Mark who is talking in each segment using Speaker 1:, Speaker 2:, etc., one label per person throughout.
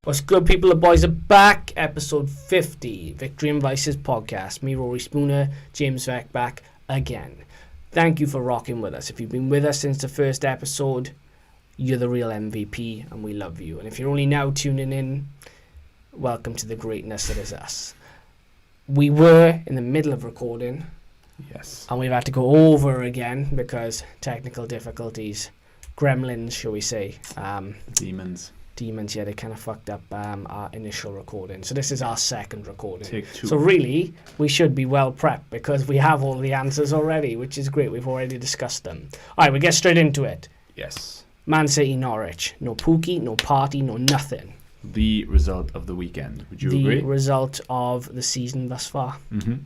Speaker 1: What's good, people? The boys are back. Episode 50, Victory and Vices podcast. Me, Rory Spooner, James Veck back again. Thank you for rocking with us. If you've been with us since the first episode, you're the real MVP and we love you. And if you're only now tuning in, welcome to the greatness that is us. We were in the middle of recording.
Speaker 2: Yes.
Speaker 1: And we've had to go over again because technical difficulties. Gremlins, shall we say. Demons, yeah, they kind of fucked up our initial recording. So this is our second recording.
Speaker 2: Take two.
Speaker 1: So really, we should be well prepped because we have all the answers already, which is great. We've already discussed them. All right, we'll get straight into it.
Speaker 2: Yes.
Speaker 1: Man City, Norwich. No Pookie, no party, no nothing.
Speaker 2: The result of the weekend. Would you agree?
Speaker 1: The result of the season thus far.
Speaker 2: Mm-hmm.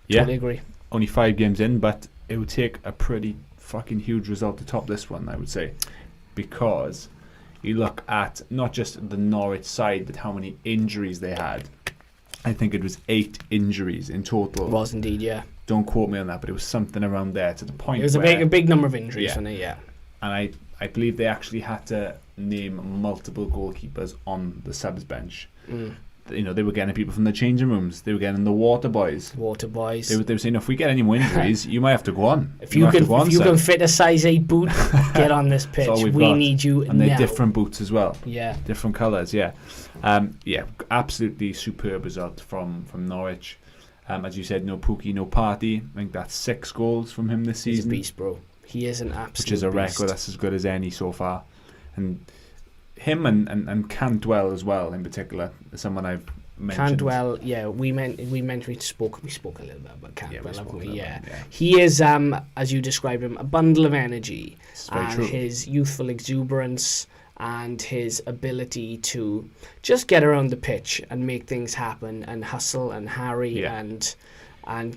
Speaker 2: Yeah.
Speaker 1: Totally agree.
Speaker 2: Only 5 games in, but it would take a pretty fucking huge result to top this one, I would say. Because you look at not just the Norwich side, but how many injuries they had. I think it was 8 injuries in total.
Speaker 1: It was indeed, yeah.
Speaker 2: Don't quote me on that, but it was something around there to the point.
Speaker 1: It was
Speaker 2: where,
Speaker 1: a big number of injuries,
Speaker 2: yeah.
Speaker 1: wasn't it? Yeah.
Speaker 2: And I believe they actually had to name multiple goalkeepers on the subs bench.
Speaker 1: Mm.
Speaker 2: You know, they were getting people from the changing rooms. They were getting the water boys.
Speaker 1: Water boys.
Speaker 2: They were saying, if we get any more injuries, you might have to go on.
Speaker 1: If you can fit a size 8 boot, get on this pitch. We need you
Speaker 2: and
Speaker 1: now.
Speaker 2: they're different boots as well.
Speaker 1: Yeah.
Speaker 2: Different colours, yeah. Absolutely superb result from Norwich. As you said, no Pookie, no party. I think that's 6 goals from him this season.
Speaker 1: He's a beast, bro. He is an absolute
Speaker 2: which is a record
Speaker 1: beast.
Speaker 2: that's as good as any so far. And him and Cantwell as well, in particular, someone I've mentioned.
Speaker 1: Cantwell, yeah, we spoke a little bit about Cantwell, haven't we? Yeah.
Speaker 2: Yeah.
Speaker 1: He is, as you described him, a bundle of energy.
Speaker 2: It's very
Speaker 1: and
Speaker 2: true.
Speaker 1: His youthful exuberance and his ability to just get around the pitch and make things happen and hustle and harry and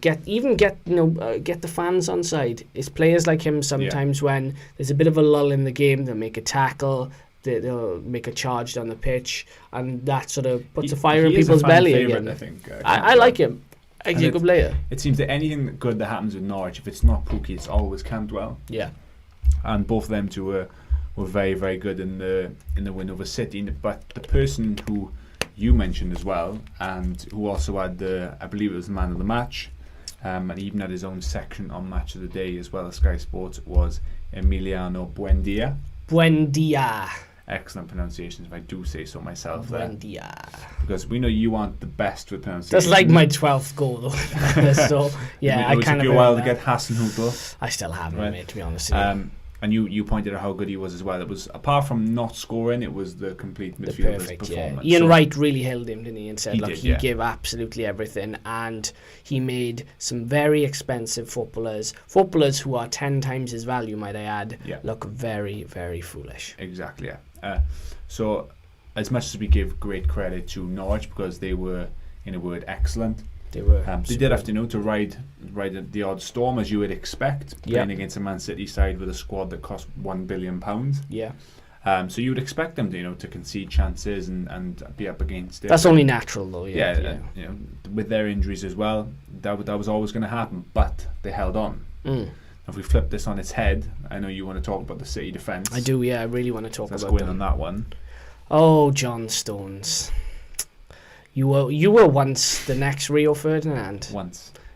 Speaker 1: get the fans on side. It's players like him sometimes when there's a bit of a lull in the game, they'll make a tackle, they'll make a charge down the pitch, and that sort of puts a fire in people's belly again.
Speaker 2: I think.
Speaker 1: I like him. He's a good player.
Speaker 2: It seems that anything good that happens with Norwich, if it's not Pookie, it's always Cantwell.
Speaker 1: Yeah.
Speaker 2: And both of them two were very, very good in the win over City. But the person who you mentioned as well, and who also had I believe it was the man of the match, and even had his own section on Match of the Day as well as Sky Sports, was Emiliano Buendia. Excellent pronunciations, if I do say so myself.
Speaker 1: Buendia.
Speaker 2: Because we know you aren't the best with pronunciation.
Speaker 1: That's like my 12th goal, though. So, yeah, I kind of...
Speaker 2: It took you a while to get Hasenhüttl.
Speaker 1: I still haven't,
Speaker 2: right?
Speaker 1: mate, to be honest with you.
Speaker 2: And you pointed out how good he was as well. It was, apart from not scoring, it was the complete midfielder's performance.
Speaker 1: Yeah. Ian Wright really held him, didn't he? And said, he gave absolutely everything, and he made some very expensive footballers who are 10 times his value, might I add, look very, very foolish.
Speaker 2: Exactly, yeah. So, as much as we give great credit to Norwich because they were, in a word, excellent,
Speaker 1: they were.
Speaker 2: They did have to ride the odd storm, as you would expect, playing against a Man City side with a squad that cost £1 billion.
Speaker 1: Yeah.
Speaker 2: So you would expect them to concede chances and be up against it.
Speaker 1: That's only natural, though. Yeah.
Speaker 2: With their injuries as well, that was always going to happen. But they held on. If we flip this on its head, I know you want to talk about the City defence.
Speaker 1: I do. Yeah, I really want to talk about.
Speaker 2: Let's go in on that one.
Speaker 1: Oh, John Stones. You were once the next Rio Ferdinand.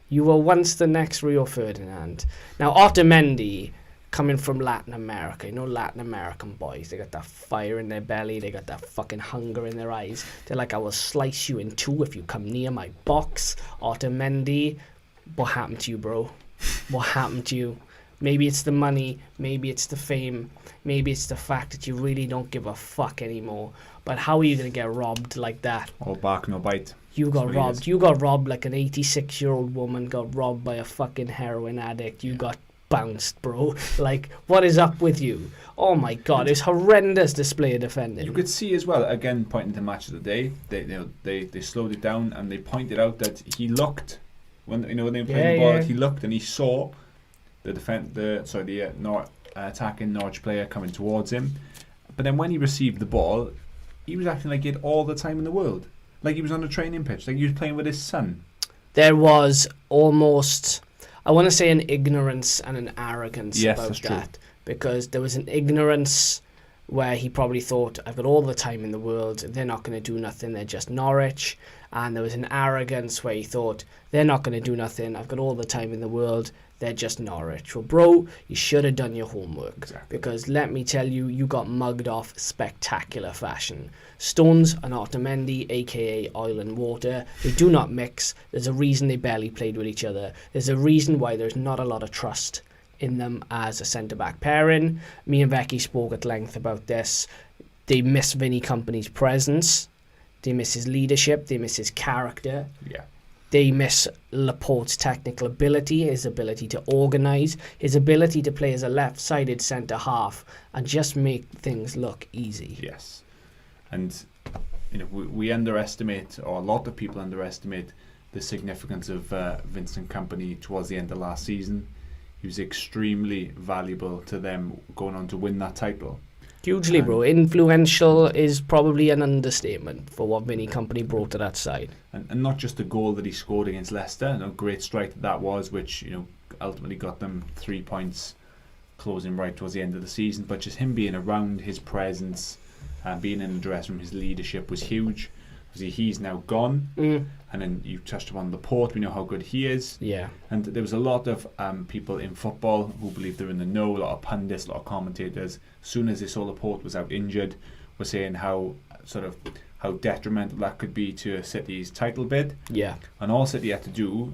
Speaker 1: You were once the next Rio Ferdinand. Now, Otamendi, coming from Latin America, Latin American boys, they got that fire in their belly, they got that fucking hunger in their eyes. They're like, I will slice you in two if you come near my box. Otamendi, what happened to you, bro? What happened to you? Maybe it's the money, maybe it's the fame, maybe it's the fact that you really don't give a fuck anymore. But how are you going to get robbed like that?
Speaker 2: All bark, no bite.
Speaker 1: You got robbed. You got robbed like an 86-year-old woman got robbed by a fucking heroin addict. You got bounced, bro. Like, what is up with you? Oh my God, it's horrendous display of defending.
Speaker 2: You could see as well, again, pointing to Match of the Day, they slowed it down and they pointed out that he looked when they were playing the ball. He looked and he saw the attacking Norwich player coming towards him. But then when he received the ball, he was acting like he had all the time in the world. Like he was on a training pitch. Like he was playing with his son. There
Speaker 1: was almost, I want to say, an ignorance and an arrogance about that.
Speaker 2: True.
Speaker 1: Because there was an ignorance where he probably thought, I've got all the time in the world, they're not going to do nothing, they're just Norwich. And there was an arrogance where he thought, they're not going to do nothing, I've got all the time in the world, they're just Norwich. Well, bro, you should have done your homework.
Speaker 2: Exactly.
Speaker 1: Because let me tell you, you got mugged off spectacular fashion. Stones and Otamendi, aka oil and water, they do not mix. There's a reason they barely played with each other. There's a reason why there's not a lot of trust in them as a centre-back pairing. Me and Becky spoke at length about this. They miss Vinny Kompany's presence. They miss his leadership. They miss his character.
Speaker 2: Yeah.
Speaker 1: They miss Laporte's technical ability, his ability to organise, his ability to play as a left-sided centre-half and just make things look easy.
Speaker 2: Yes. And we underestimate, or a lot of people underestimate, the significance of Vincent Kompany towards the end of last season. He was extremely valuable to them going on to win that title.
Speaker 1: Hugely, bro. Influential is probably an understatement for what Vinny Kompany brought to that side.
Speaker 2: And not just the goal that he scored against Leicester, a great strike that was, which ultimately got them 3 points closing right towards the end of the season, but just him being around, his presence, being in the dressing room, his leadership was huge. Obviously, he's now gone. And then you touched upon Laporte. We know how good he is.
Speaker 1: Yeah.
Speaker 2: And there was a lot of people in football who believe they're in the know, a lot of pundits, a lot of commentators. As soon as they saw Laporte was out injured, were saying how detrimental that could be to City's title bid.
Speaker 1: Yeah.
Speaker 2: And all City had to do,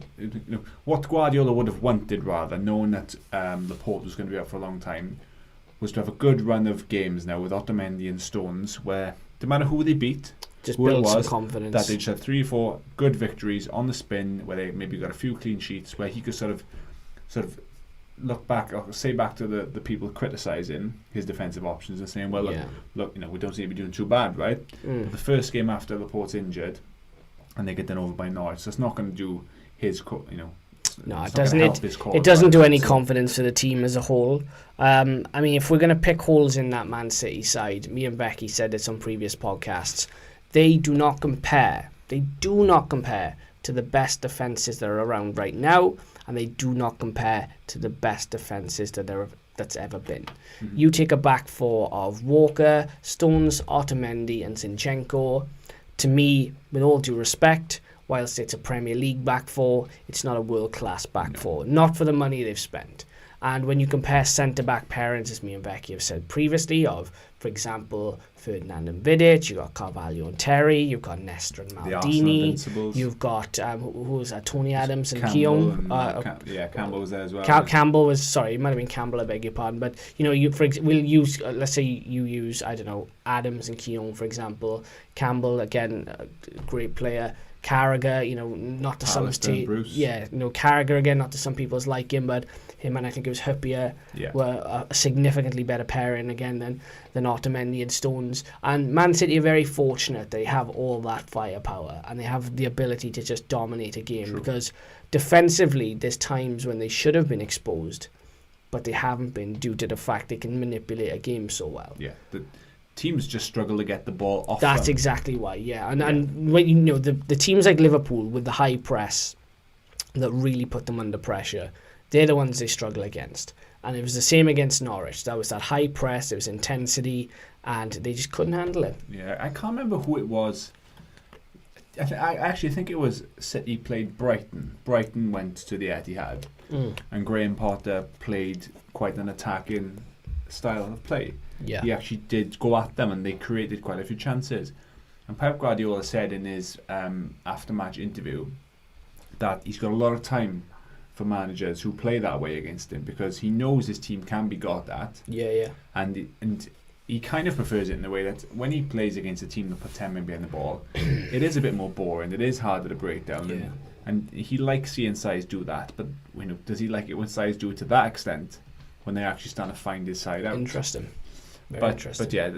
Speaker 2: what Guardiola would have wanted, rather, knowing that Laporte was going to be out for a long time, was to have a good run of games now with Otamendi and Stones, where no matter who they beat,
Speaker 1: just build some confidence.
Speaker 2: That they just had 3 or 4 good victories on the spin, where they maybe got a few clean sheets, where he could sort of look back, or say back to the people criticising his defensive options and saying, well, look, we don't seem to be doing too bad, right? But the first game after Laporte's injured, and they get done over by Norwich, so it's not going to do his,
Speaker 1: No, it doesn't. It doesn't do any confidence for the team as a whole. I mean, if we're going to pick holes in that Man City side, me and Becky said this on previous podcasts. They do not compare. They do not compare to the best defences that are around right now, and they do not compare to the best defences that's ever been. Mm-hmm. You take a back four of Walker, Stones, Otamendi, and Zinchenko. To me, with all due respect, whilst it's a Premier League back four, it's not a world-class back four. Not for the money they've spent. And when you compare centre-back pairings, as me and Becky have said previously, of, for example, Ferdinand and Vidic, you've got Carvalho and Terry, you've got Nestor and Maldini, you've got, who was that, Tony Adams and Keown.
Speaker 2: Campbell was there as well.
Speaker 1: Campbell was, sorry, it might have been Campbell, I beg your pardon, but, we'll use, let's say you use, I don't know, Adams and Keown, for example. Campbell, again, a great player. Carragher, not to some Carragher again, not to some people's liking, but him and I think it was Huppier were a significantly better pairing again than Otamendi and Stones. And Man City are very fortunate they have all that firepower and they have the ability to just dominate a game. True. Because defensively there's times when they should have been exposed, but they haven't been due to the fact they can manipulate a game so well.
Speaker 2: Yeah. Teams just struggle to get the ball off.
Speaker 1: That's
Speaker 2: them.
Speaker 1: Exactly why, And when the teams like Liverpool with the high press that really put them under pressure, they're the ones they struggle against. And it was the same against Norwich. That was that high press, it was intensity, and they just couldn't handle it.
Speaker 2: Yeah, I can't remember who it was. I actually think it was City played Brighton. Brighton went to the Etihad, and Graham Potter played quite an attacking style of play.
Speaker 1: Yeah.
Speaker 2: He actually did go at them and they created quite a few chances. And Pep Guardiola said in his after-match interview that he's got a lot of time for managers who play that way against him because he knows his team can be got at.
Speaker 1: Yeah.
Speaker 2: And he kind of prefers it in the way that when he plays against a team that put 10 men behind the ball, it is a bit more boring. It is harder to break down.
Speaker 1: Yeah.
Speaker 2: And he likes seeing sides do that. But does he like it when sides do it to that extent when they're actually starting to find his side out?
Speaker 1: Interesting. Very interesting.
Speaker 2: But yeah,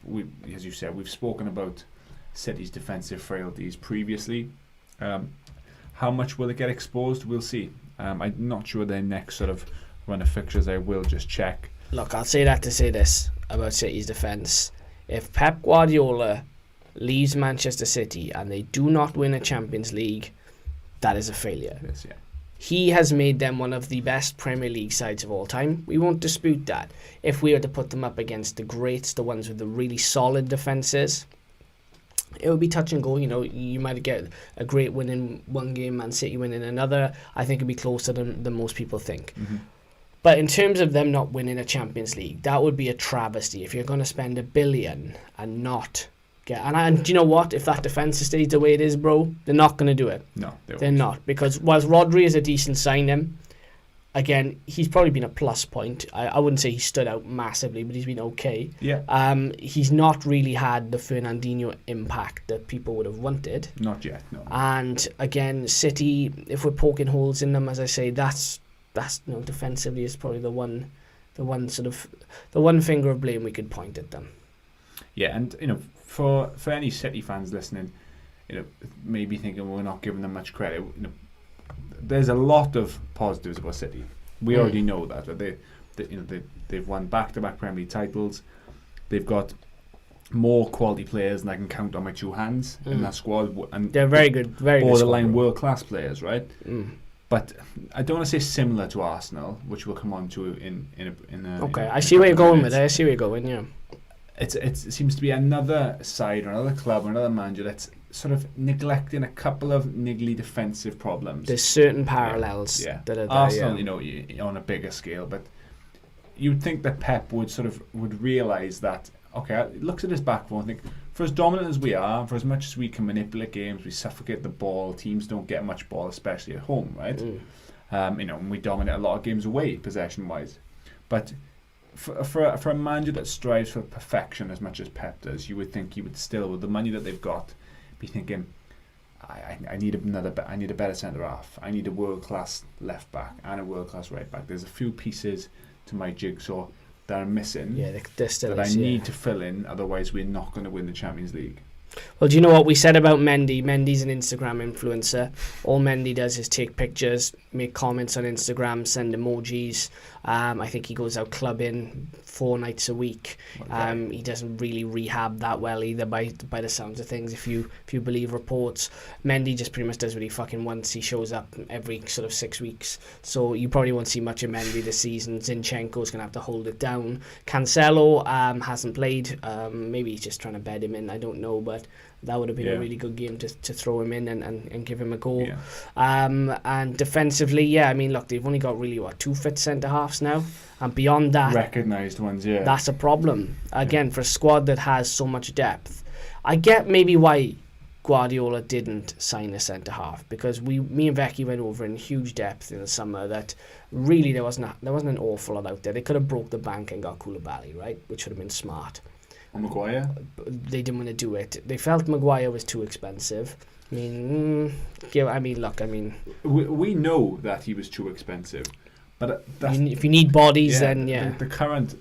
Speaker 2: we, as you said, we've spoken about City's defensive frailties previously. How much will it get exposed? We'll see. I'm not sure their next sort of run of fixtures. I will just check.
Speaker 1: Look, I'll say that to say this about City's defence. If Pep Guardiola leaves Manchester City and they do not win a Champions League, that is a failure.
Speaker 2: Yes, yeah.
Speaker 1: he has made them one of the best Premier League sides of all time. We won't dispute that. If we were to put them up against the greats, the ones with the really solid defences, it would be touch and go. You know, you might get a great win in one game, Man City win in another. I think it'd be closer than most people think.
Speaker 2: Mm-hmm.
Speaker 1: But in terms of them not winning a Champions League, that would be a travesty. If you're going to spend $1 billion and not get... And do you know what? If that defence stays the way it is, bro, they're not going to do it.
Speaker 2: No,
Speaker 1: they're not. Because whilst Rodri is a decent signing, again, he's probably been a plus point. I wouldn't say he stood out massively, but he's been okay.
Speaker 2: Yeah.
Speaker 1: He's not really had the Fernandinho impact that people would have wanted.
Speaker 2: Not yet, no.
Speaker 1: And again, City, if we're poking holes in them, as I say, that's defensively is probably the one finger of blame we could point at them.
Speaker 2: Yeah, and for any City fans listening, maybe thinking we're not giving them much credit. There's a lot of positives about City. We already know that. They've won back-to-back Premier League titles. They've got more quality players than I can count on my two hands in that squad, and
Speaker 1: they're very good,
Speaker 2: borderline world-class players, right?
Speaker 1: Mm.
Speaker 2: But I don't want to say similar to Arsenal, which we'll come on to in a
Speaker 1: okay, I see where you're going with it. I see where you're going. Yeah,
Speaker 2: it seems to be another side or another club or another manager that's sort of neglecting a couple of niggly defensive problems.
Speaker 1: There's certain parallels that are there.
Speaker 2: Arsenal, on a bigger scale, but you'd think that Pep would realise that. Okay, looks at his back four and think, for as dominant as we are, for as much as we can manipulate games, we suffocate the ball. Teams don't get much ball, especially at home, right? And we dominate a lot of games away, possession-wise. But for a manager that strives for perfection as much as Pep does, you would think he would still, with the money that they've got, be thinking, I need a better centre half. I need a world-class left back and a world-class right back. There's a few pieces to my jigsaw that are missing, that I need to fill in, otherwise we're not going to win the Champions League.
Speaker 1: Well, do you know what we said about Mendy? Mendy's an Instagram influencer. All Mendy does is take pictures, make comments on Instagram, send emojis. I think he goes out clubbing 4 nights a week. Okay. He doesn't really rehab that well either, by the sounds of things. If you believe reports, Mendy just pretty much does what he fucking wants. He shows up every sort of 6 weeks, so you probably won't see much of Mendy this season. Zinchenko's gonna have to hold it down. Cancelo hasn't played. Maybe he's just trying to bed him in. I don't know, but that would have been a really good game to throw him in and give him a go. Yeah. And defensively, I mean, look, they've only got really 2 fit centre halves now, and beyond that,
Speaker 2: recognised ones. Yeah,
Speaker 1: that's a problem. Again, for a squad that has so much depth, I get maybe why Guardiola didn't sign a centre half, because me and Becky went over in huge depth in the summer that really there wasn't an awful lot out there. They could have broke the bank and got Koulibaly, right, which would have been smart.
Speaker 2: Maguire?
Speaker 1: They didn't want to do it. They felt Maguire was too expensive. We
Speaker 2: know that he was too expensive, but
Speaker 1: if you need bodies, then
Speaker 2: the current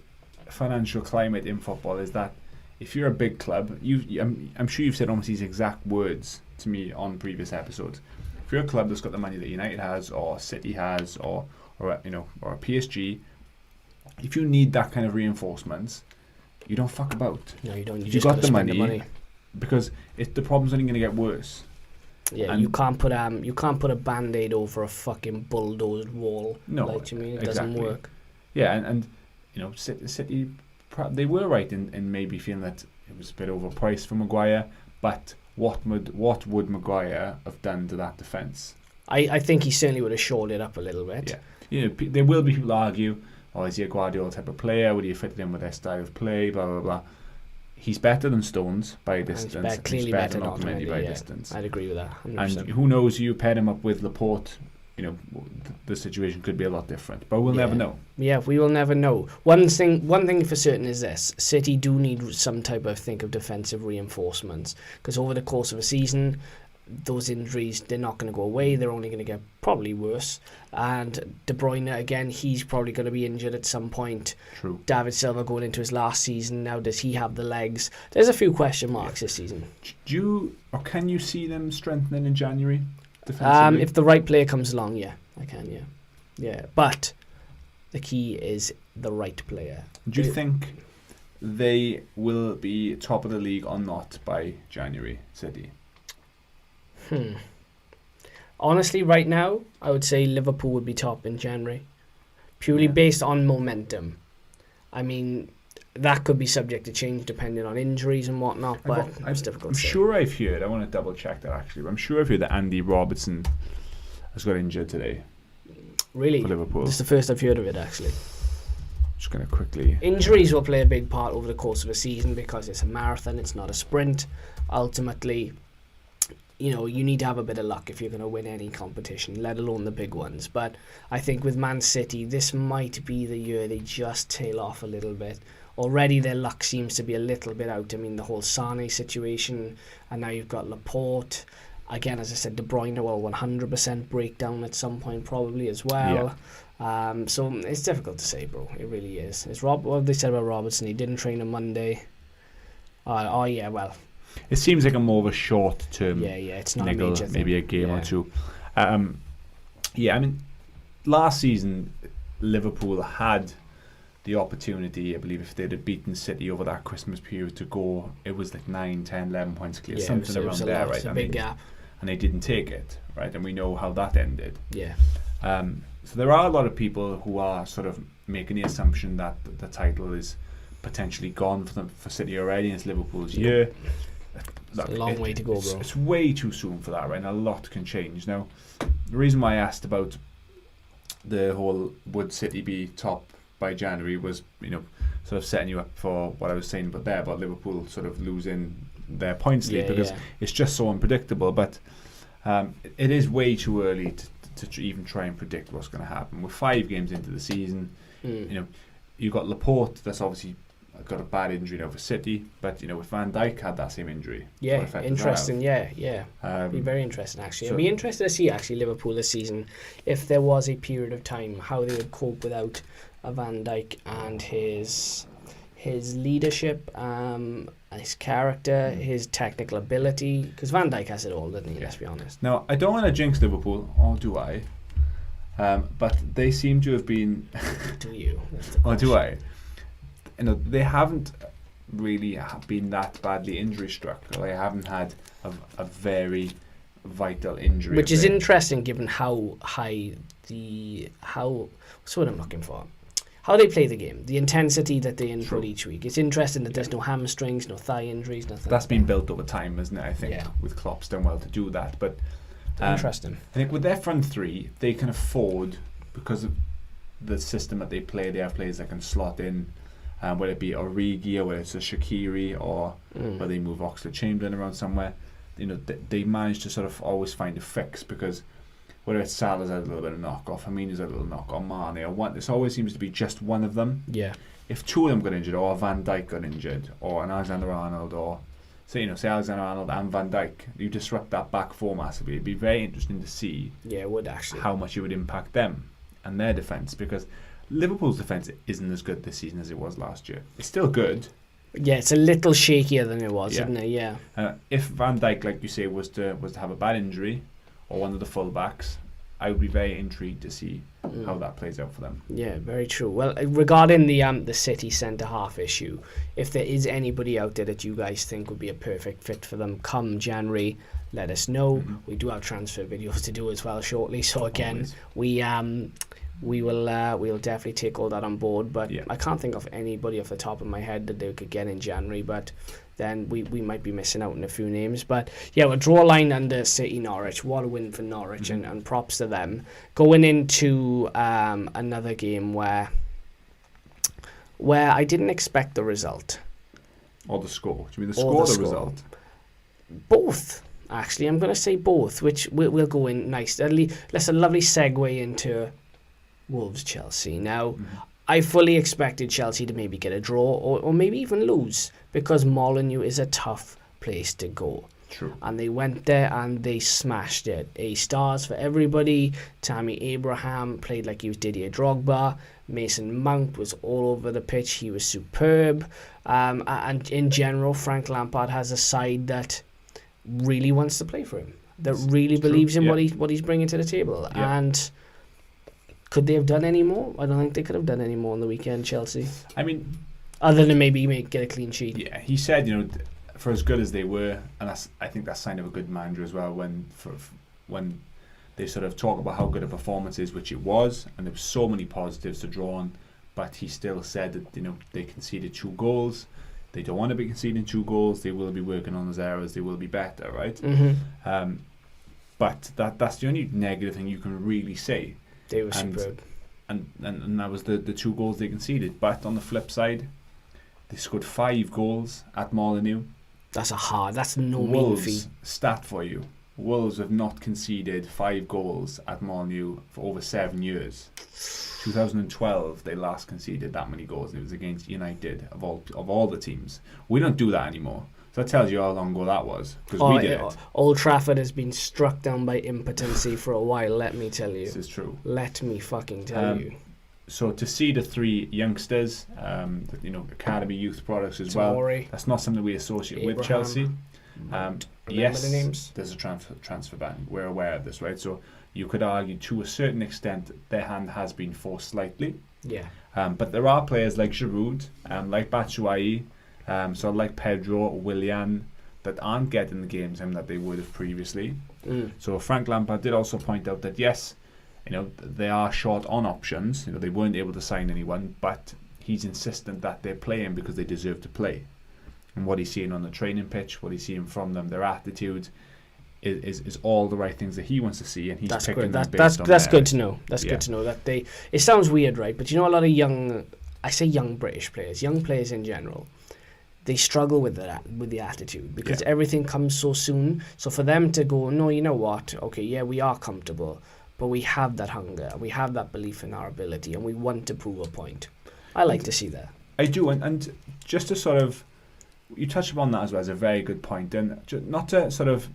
Speaker 2: financial climate in football is that if you're a big club, I'm sure you've said almost these exact words to me on previous episodes. If you're a club that's got the money that United has, or City has, or a PSG, if you need that kind of reinforcements, you don't fuck about.
Speaker 1: No, you don't. You
Speaker 2: just
Speaker 1: got the money,
Speaker 2: because the problem's only going to get worse.
Speaker 1: Yeah, and you can't put a Band-Aid over a fucking bulldozed wall. No, like, you mean it doesn't work.
Speaker 2: Yeah, and City, they were right in maybe feeling that it was a bit overpriced for Maguire. But what would Maguire have done to that defence?
Speaker 1: I think he certainly would have shored it up a little bit.
Speaker 2: Yeah, there will be people argue, is he a Guardiola type of player? Would he have fitted in with their style of play? Blah, blah, blah. He's better than Stones by a distance.
Speaker 1: Clearly better than
Speaker 2: Otamendi by a distance.
Speaker 1: I'd agree with that.
Speaker 2: 100%. And who knows, you paired him up with Laporte, the situation could be a lot different. But we'll never know. Yeah,
Speaker 1: we will never know. One thing for certain is this. City do need some type of defensive reinforcements. Because over the course of a season, those injuries, they're not going to go away. They're only going to get probably worse. And De Bruyne, again, he's probably going to be injured at some point.
Speaker 2: True.
Speaker 1: David Silva going into his last season. Now, does he have the legs? There's a few question marks this season.
Speaker 2: Can you see them strengthening in January defensively?
Speaker 1: If the right player comes along, I can, yeah. But the key is the right player.
Speaker 2: Do you think they will be top of the league or not by January, City?
Speaker 1: Honestly, right now, I would say Liverpool would be top in January. Purely based on momentum. I mean, that could be subject to change depending on injuries and whatnot, but it's difficult to say.
Speaker 2: I'm sure I've heard, I want to double check that actually, but I'm sure I've heard that Andy Robertson has got injured today.
Speaker 1: Really?
Speaker 2: For Liverpool.
Speaker 1: This is the first I've heard of it, actually.
Speaker 2: Just going to quickly...
Speaker 1: Injuries will play a big part over the course of a season because it's a marathon, it's not a sprint. Ultimately, you know, you need to have a bit of luck if you're going to win any competition, let alone the big ones. But I think with Man City, this might be the year they just tail off a little bit. Already their luck seems to be a little bit out. I mean, the whole Sane situation, and now you've got Laporte. Again, as I said, De Bruyne will 100% break down at some point probably as well. Yeah. So it's difficult to say, bro. It really is. What they said about Robertson, he didn't train on Monday. Yeah, well...
Speaker 2: It seems like a more of a short-term
Speaker 1: it's not
Speaker 2: niggle,
Speaker 1: a major thing.
Speaker 2: maybe a game or two. I mean, last season, Liverpool had the opportunity, I believe, if they'd have beaten City over that Christmas period to go, it was like 9, 10, 11 points clear, something around there, right?
Speaker 1: It's a big gap.
Speaker 2: And they didn't take it, right? And we know how that ended.
Speaker 1: Yeah.
Speaker 2: So there are a lot of people who are sort of making the assumption that the title is potentially gone for City already, and it's Liverpool's year.
Speaker 1: It's a long way to go, bro.
Speaker 2: It's way too soon for that, right? And a lot can change. Now, the reason why I asked about the whole would City be top by January was, you know, sort of setting you up for what I was saying about Liverpool sort of losing their points lead, because it's just so unpredictable. But it is way too early to even try and predict what's going to happen. We're 5 games into the season. You know, you've got Laporte, that's obviously got a bad injury now for City, but you know, if Van Dijk had that same injury,
Speaker 1: interesting. Be very interesting actually. I'd be interested to see actually Liverpool this season, if there was a period of time, how they would cope without a Van Dijk and his leadership, his character, his technical ability, because Van Dijk has it all, doesn't he? Let's be honest.
Speaker 2: Now, I don't want to jinx Liverpool, or do I? But they seem to have been.
Speaker 1: Do you?
Speaker 2: Or do I? You know, they haven't really been that badly injury struck. They haven't had a very vital injury,
Speaker 1: which is interesting given how high what's what I'm looking for, how they play the game, the intensity that they input each week. It's interesting that there's no hamstrings, no thigh injuries, nothing.
Speaker 2: That's been built over time, isn't it? I think with Klopp's done well to do that. But
Speaker 1: interesting.
Speaker 2: I think with their front three, they can afford, because of the system that they play, they have players that can slot in. Whether it be Origi, or whether it's a Shaqiri, or whether they move Oxlade-Chamberlain around somewhere, you know, they manage to sort of always find a fix, because whether it's Salah's had a little bit of knock off, Firmino's had a little knock on, Mane, or one, this always seems to be just one of them.
Speaker 1: Yeah.
Speaker 2: If 2 of them got injured, or Van Dijk got injured, or an Alexander-Arnold, or say Alexander-Arnold and Van Dijk, you disrupt that back four massively. It'd be very interesting to see.
Speaker 1: Yeah, it would actually.
Speaker 2: How much it would impact them and their defence, because Liverpool's defence isn't as good this season as it was last year. It's still good.
Speaker 1: Yeah, it's a little shakier than it was, isn't it? Yeah.
Speaker 2: If Van Dijk, like you say, was to have a bad injury, or one of the full-backs, I would be very intrigued to see how that plays out for them.
Speaker 1: Yeah, very true. Well, regarding the City centre-half issue, if there is anybody out there that you guys think would be a perfect fit for them come January, let us know. We do have transfer videos to do as well shortly. So again, we'll definitely take all that on board, but I can't think of anybody off the top of my head that they could get in January, but then we might be missing out on a few names. But yeah, we'll draw a line under City Norwich. What a win for Norwich, and props to them. Going into another game where I didn't expect the result.
Speaker 2: Or the score. Do you mean the score or the result?
Speaker 1: Both. Actually, I'm going to say both, which we'll go in nice. That's a lovely segue into Wolves-Chelsea. Now, I fully expected Chelsea to maybe get a draw or maybe even lose, because Molineux is a tough place to go.
Speaker 2: True.
Speaker 1: And they went there and they smashed it. A-stars for everybody. Tammy Abraham played like he was Didier Drogba. Mason Mount was all over the pitch. He was superb. And in general, Frank Lampard has a side that really wants to play for him, that really believes in what he's bringing to the table. And could they have done any more? I don't think they could have done any more on the weekend, Chelsea.
Speaker 2: I mean,
Speaker 1: other than maybe get a clean sheet.
Speaker 2: Yeah, he said, for as good as they were, and I think that's a sign of a good manager as well, when they sort of talk about how good a performance is, which it was, and there were so many positives to draw on. But he still said that they conceded 2 goals. They don't want to be conceding 2 goals. They will be working on those errors. They will be better, right?
Speaker 1: Mm-hmm.
Speaker 2: But that's the only negative thing you can really say.
Speaker 1: They were superb.
Speaker 2: And that was the 2 goals they conceded. But on the flip side, they scored 5 goals at Molineux.
Speaker 1: That's no mean feat.
Speaker 2: Stat for you. Wolves have not conceded 5 goals at Molineux for over 7 years. 2012, they last conceded that many goals, and it was against United of all the teams. We don't do that anymore. So that tells you how long ago that was, because we did it.
Speaker 1: Old Trafford has been struck down by impotency for a while, let me tell you.
Speaker 2: This is true.
Speaker 1: Let me fucking tell you.
Speaker 2: So to see the 3 youngsters, academy youth products as well, that's not something we associate with Chelsea. Yes,
Speaker 1: the names.
Speaker 2: There's a transfer ban. We're aware of this, right? So you could argue to a certain extent their hand has been forced slightly.
Speaker 1: Yeah.
Speaker 2: But there are players like Giroud, like Batshuayi, like Pedro, Willian, that aren't getting the games that they would have previously. So Frank Lampard did also point out that yes, they are short on options. They weren't able to sign anyone, but he's insistent that they're playing because they deserve to play. And what he's seeing on the training pitch, what he's seeing from them, their attitude, is all the right things that he wants to see, and he's picking them based on
Speaker 1: That's good to know. That's good to know that they. It sounds weird, right? But a lot of young British players, young players in general, they struggle with the attitude because everything comes so soon. So for them to go, no, you know what? Okay, yeah, we are comfortable, but we have that hunger, we have that belief in our ability, and we want to prove a point. I like to see that. I
Speaker 2: do, and just to sort of. You touched upon that as well as a very good point, and not to sort of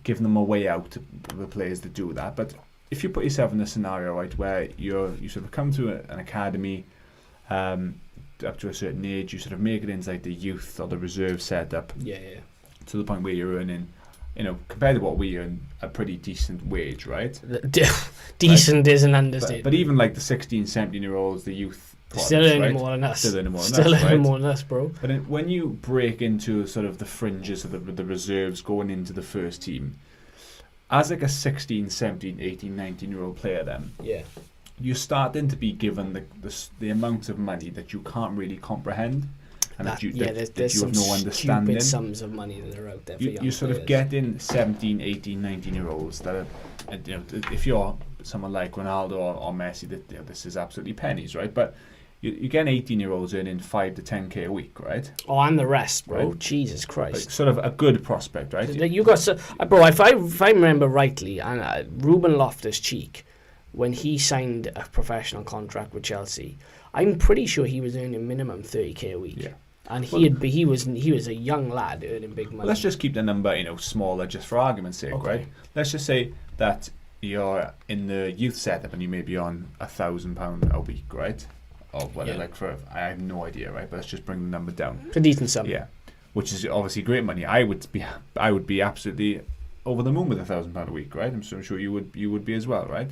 Speaker 2: give them a way out to the players that do that, but if you put yourself in a scenario, right, where you sort of come to an academy up to a certain age, you sort of make it into like the youth or the reserve setup, to the point where you're earning, compared to what we earn, a pretty decent wage, right?
Speaker 1: Decent is an understatement.
Speaker 2: But even like the 16, 17-year-olds, the youth.
Speaker 1: Still earning more than us.
Speaker 2: Still earning
Speaker 1: more than us, bro.
Speaker 2: But when you break into sort of the fringes of the reserves going into the first team, as like a 16, 17, 18, 19-year-old player then, you're starting to be given the amount of money that you can't really comprehend. And that you have no understanding.
Speaker 1: Stupid sums of money that are out there for young
Speaker 2: you sort
Speaker 1: players.
Speaker 2: Of getting 17, 18, 19-year-olds that are, if you're someone like Ronaldo or Messi, this is absolutely pennies, right? But you get 18-year-olds earning 5 to 10k a week, right?
Speaker 1: Oh, and the rest, bro.
Speaker 2: Right?
Speaker 1: Jesus Christ.
Speaker 2: Like, sort of a good prospect, right?
Speaker 1: You got bro. If I remember rightly, and Ruben Loftus-Cheek, when he signed a professional contract with Chelsea, I'm pretty sure he was earning minimum 30k a week.
Speaker 2: Yeah.
Speaker 1: And he was a young lad earning big money.
Speaker 2: Well, let's just keep the number smaller, just for argument's sake, right? Let's just say that you're in the youth setup and you may be on £1,000 a week, right? Or whether I have no idea, right? But let's just bring the number down.
Speaker 1: It's a decent sum.
Speaker 2: Yeah, which is obviously great money. I would be absolutely over the moon with £1,000 a week, right? I'm sure you would be as well, right?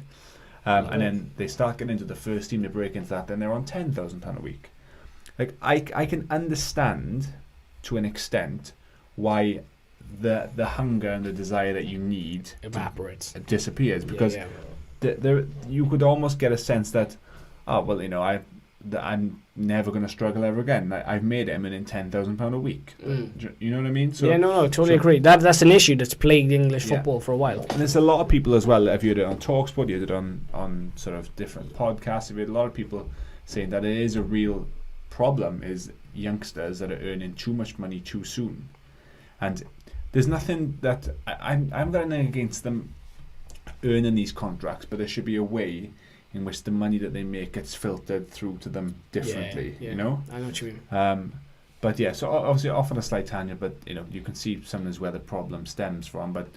Speaker 2: And then they start getting into the first team to break into that, then they're on £10,000 a week. Like I can understand to an extent why the hunger and the desire that you need
Speaker 1: evaporates,
Speaker 2: disappears, because there you could almost get a sense that I'm never going to struggle ever again. I've made it. I'm earning £10,000 a week. You know what I mean? So,
Speaker 1: totally agree. That's an issue that's plagued English football for a while.
Speaker 2: And there's a lot of people as well. If you did it on TalkSport, you did it on sort of different podcasts. You had a lot of people saying that it is a real problem, is youngsters that are earning too much money too soon. And there's nothing that I'm got nothing against them earning these contracts, but there should be a way in which the money that they make gets filtered through to them differently.
Speaker 1: I
Speaker 2: know
Speaker 1: what you mean.
Speaker 2: But so obviously off on a slight tangent, but you can see sometimes where the problem stems from. But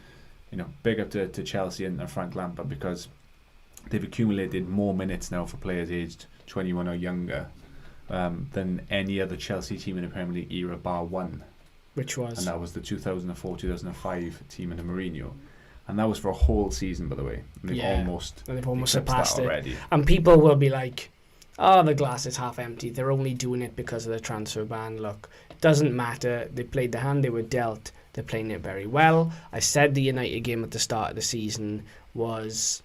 Speaker 2: big up to Chelsea and Frank Lampard, because they've accumulated more minutes now for players aged 21 or younger than any other Chelsea team in the Premier League era, bar one.
Speaker 1: Which was?
Speaker 2: And that was the 2004-2005 team in the Mourinho. And that was for a whole season, by the way. And they've almost
Speaker 1: surpassed
Speaker 2: that
Speaker 1: it
Speaker 2: already.
Speaker 1: And people will be like, oh, the glass is half empty. They're only doing it because of the transfer ban. Look, it doesn't matter. They played the hand they were dealt. They're playing it very well. I said the United game at the start of the season was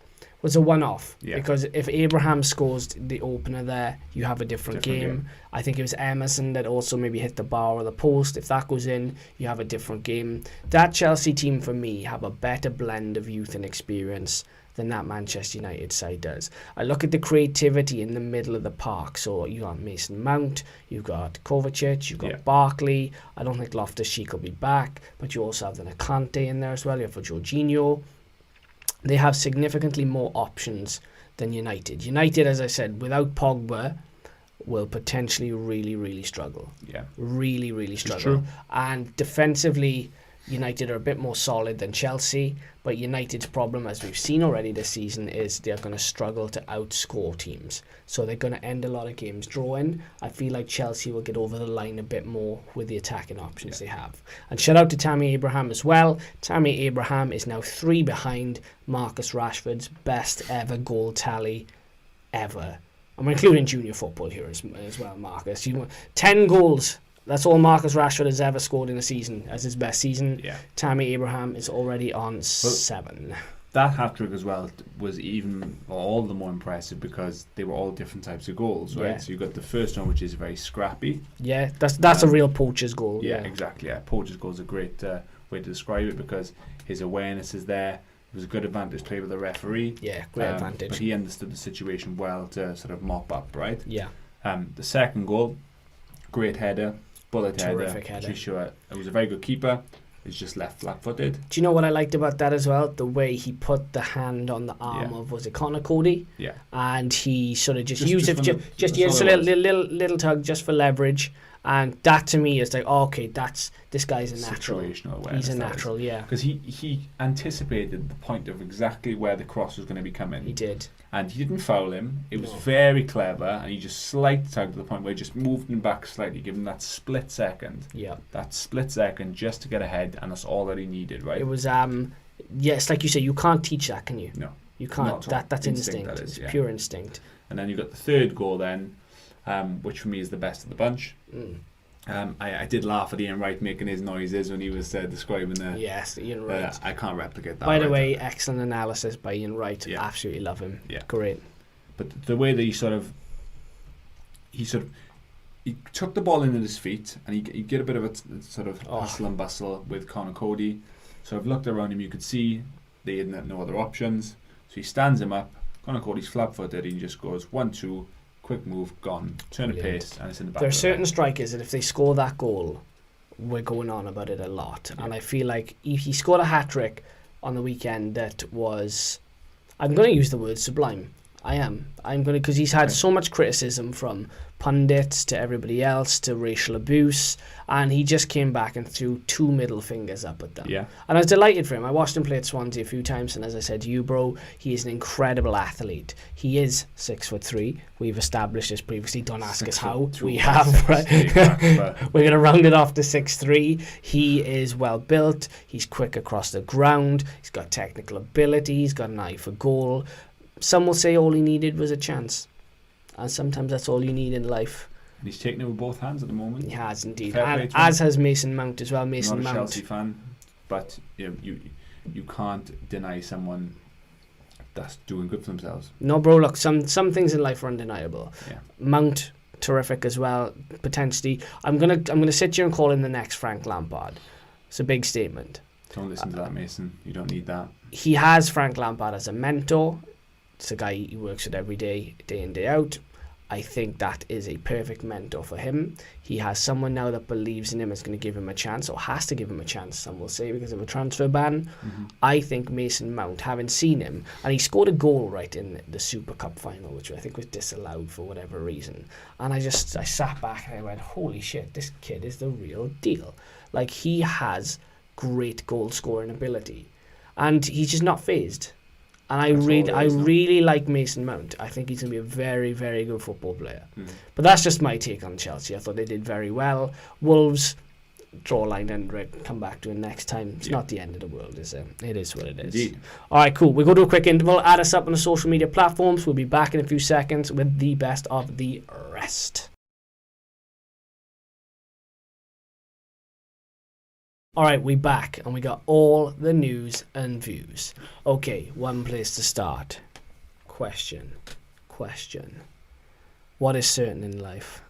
Speaker 1: a one-off.
Speaker 2: Yeah.
Speaker 1: Because if Abraham scores the opener there, you have a different game. I think it was Emerson that also maybe hit the bar or the post. If that goes in, you have a different game. That Chelsea team, for me, have a better blend of youth and experience than that Manchester United side does. I look at the creativity in the middle of the park. So you got Mason Mount, you've got Kovacic, you've got Barkley. I don't think Loftus-Cheek will be back, but you also have the Kante in there as well. You have for Jorginho. They have significantly more options than United. United, as I said, without Pogba, will potentially really, really struggle.
Speaker 2: Yeah.
Speaker 1: Really, really struggle.
Speaker 2: It's true.
Speaker 1: And defensively, United are a bit more solid than Chelsea, but United's problem, as we've seen already this season, is they're going to struggle to outscore teams. So they're going to end a lot of games drawing. I feel like Chelsea will get over the line a bit more with the attacking options they have. And shout out to Tammy Abraham as well. Tammy Abraham is now 3 behind Marcus Rashford's best ever goal tally ever. I'm including junior football here as well, Marcus. 10 goals. That's all Marcus Rashford has ever scored in a season as his best season.
Speaker 2: Yeah.
Speaker 1: Tammy Abraham is already on 7.
Speaker 2: That hat-trick as well was even all the more impressive because they were all different types of goals, right?
Speaker 1: Yeah.
Speaker 2: So you got the first one, which is very scrappy.
Speaker 1: Yeah, that's a real poacher's goal.
Speaker 2: Yeah, exactly. Yeah, poacher's goal is a great way to describe it because his awareness is there. It was a good advantage play with the referee.
Speaker 1: Yeah, great advantage.
Speaker 2: But he understood the situation well to sort of mop up, right?
Speaker 1: Yeah.
Speaker 2: The second goal, great header.
Speaker 1: Terrific header.
Speaker 2: Patricio, it was a very good keeper. He's just left flat-footed.
Speaker 1: Do you know what I liked about that as well? The way he put the hand on the arm of, was it Connor Cody?
Speaker 2: Yeah.
Speaker 1: And he sort of just used it, just
Speaker 2: a
Speaker 1: little tug just for leverage. And that to me is like, oh, okay, this guy's a natural.
Speaker 2: Situational awareness.
Speaker 1: He's a natural, yeah.
Speaker 2: Because he anticipated the point of exactly where the cross was going to be coming.
Speaker 1: He did.
Speaker 2: And he didn't foul him. It was very clever, and he just slight tugged to the point where he just moved him back slightly, giving that split second.
Speaker 1: Yeah. That
Speaker 2: split second just to get ahead, and that's all that he needed, right?
Speaker 1: It was, yes, like you say, you can't teach that, can you?
Speaker 2: No.
Speaker 1: You can't. That's instinct.
Speaker 2: That is,
Speaker 1: it's pure instinct.
Speaker 2: And then you got the third goal then, which for me is the best of the bunch. I did laugh at Ian Wright making his noises when he was describing the...
Speaker 1: Yes, Ian Wright.
Speaker 2: I can't replicate that.
Speaker 1: By the way, excellent analysis by Ian Wright.
Speaker 2: Yeah.
Speaker 1: Absolutely love him.
Speaker 2: Yeah.
Speaker 1: Great.
Speaker 2: But the way that he took the ball into his feet and he get a bit of a sort of hustle and bustle with Connor Cody. So I've looked around him, you could see they had no other options. So he stands him up. Connor Cody's flat-footed. He just goes 1-2. Quick move, gone. Turn of pace, and it's in the back.
Speaker 1: There are certain strikers that if they score that goal, we're going on about it a lot. Yeah. And I feel like if he scored a hat-trick on the weekend that was... I'm going to use the word sublime. I'm going to... Because he's had so much criticism from pundits to everybody else to racial abuse, and he just came back and threw 2 middle fingers up at them.
Speaker 2: Yeah.
Speaker 1: And I was delighted for him. I watched him play at Swansea a few times, and as I said to you, bro, he is an incredible athlete. He is 6'3". We've established this previously. Don't ask us how. We have, right? We're going to round it off to 6'3". He is well built. He's quick across the ground. He's got technical ability. He's got an eye for goal. Some will say all he needed was a chance. And sometimes that's all you need in life.
Speaker 2: And he's taken it with both hands at the moment.
Speaker 1: He has indeed, and as has Mason Mount as well. Mason Mount.
Speaker 2: I'm not a Chelsea fan, but you can't deny someone that's doing good for themselves.
Speaker 1: No, bro. Look, some things in life are undeniable.
Speaker 2: Yeah.
Speaker 1: Mount, terrific as well. Potentially, I'm gonna sit here and call him the next Frank Lampard. It's a big statement.
Speaker 2: Don't listen to that, Mason. You don't need that.
Speaker 1: He has Frank Lampard as a mentor. It's a guy he works with every day, day in, day out. I think that is a perfect mentor for him. He has someone now that believes in him, is going to give him a chance, or has to give him a chance, some will say, because of a transfer ban. Mm-hmm. I think Mason Mount, having seen him, and he scored a goal right in the Super Cup final, which I think was disallowed for whatever reason. And I sat back and I went, holy shit, this kid is the real deal. Like, he has great goal scoring ability. And he's just not phased. And I really like Mason Mount. I think he's going to be a very, very good football player. But that's just my take on Chelsea. I thought they did very well. Wolves, draw a line under it, come back to it next time. It's not the end of the world, is it? It is what it is.
Speaker 2: Indeed.
Speaker 1: All right, cool. We'll go to a quick interval. Add us up on the social media platforms. We'll be back in a few seconds with the best of the rest. All right, we're back, and we got all the news and views. Okay, one place to start. Question. What is certain in life?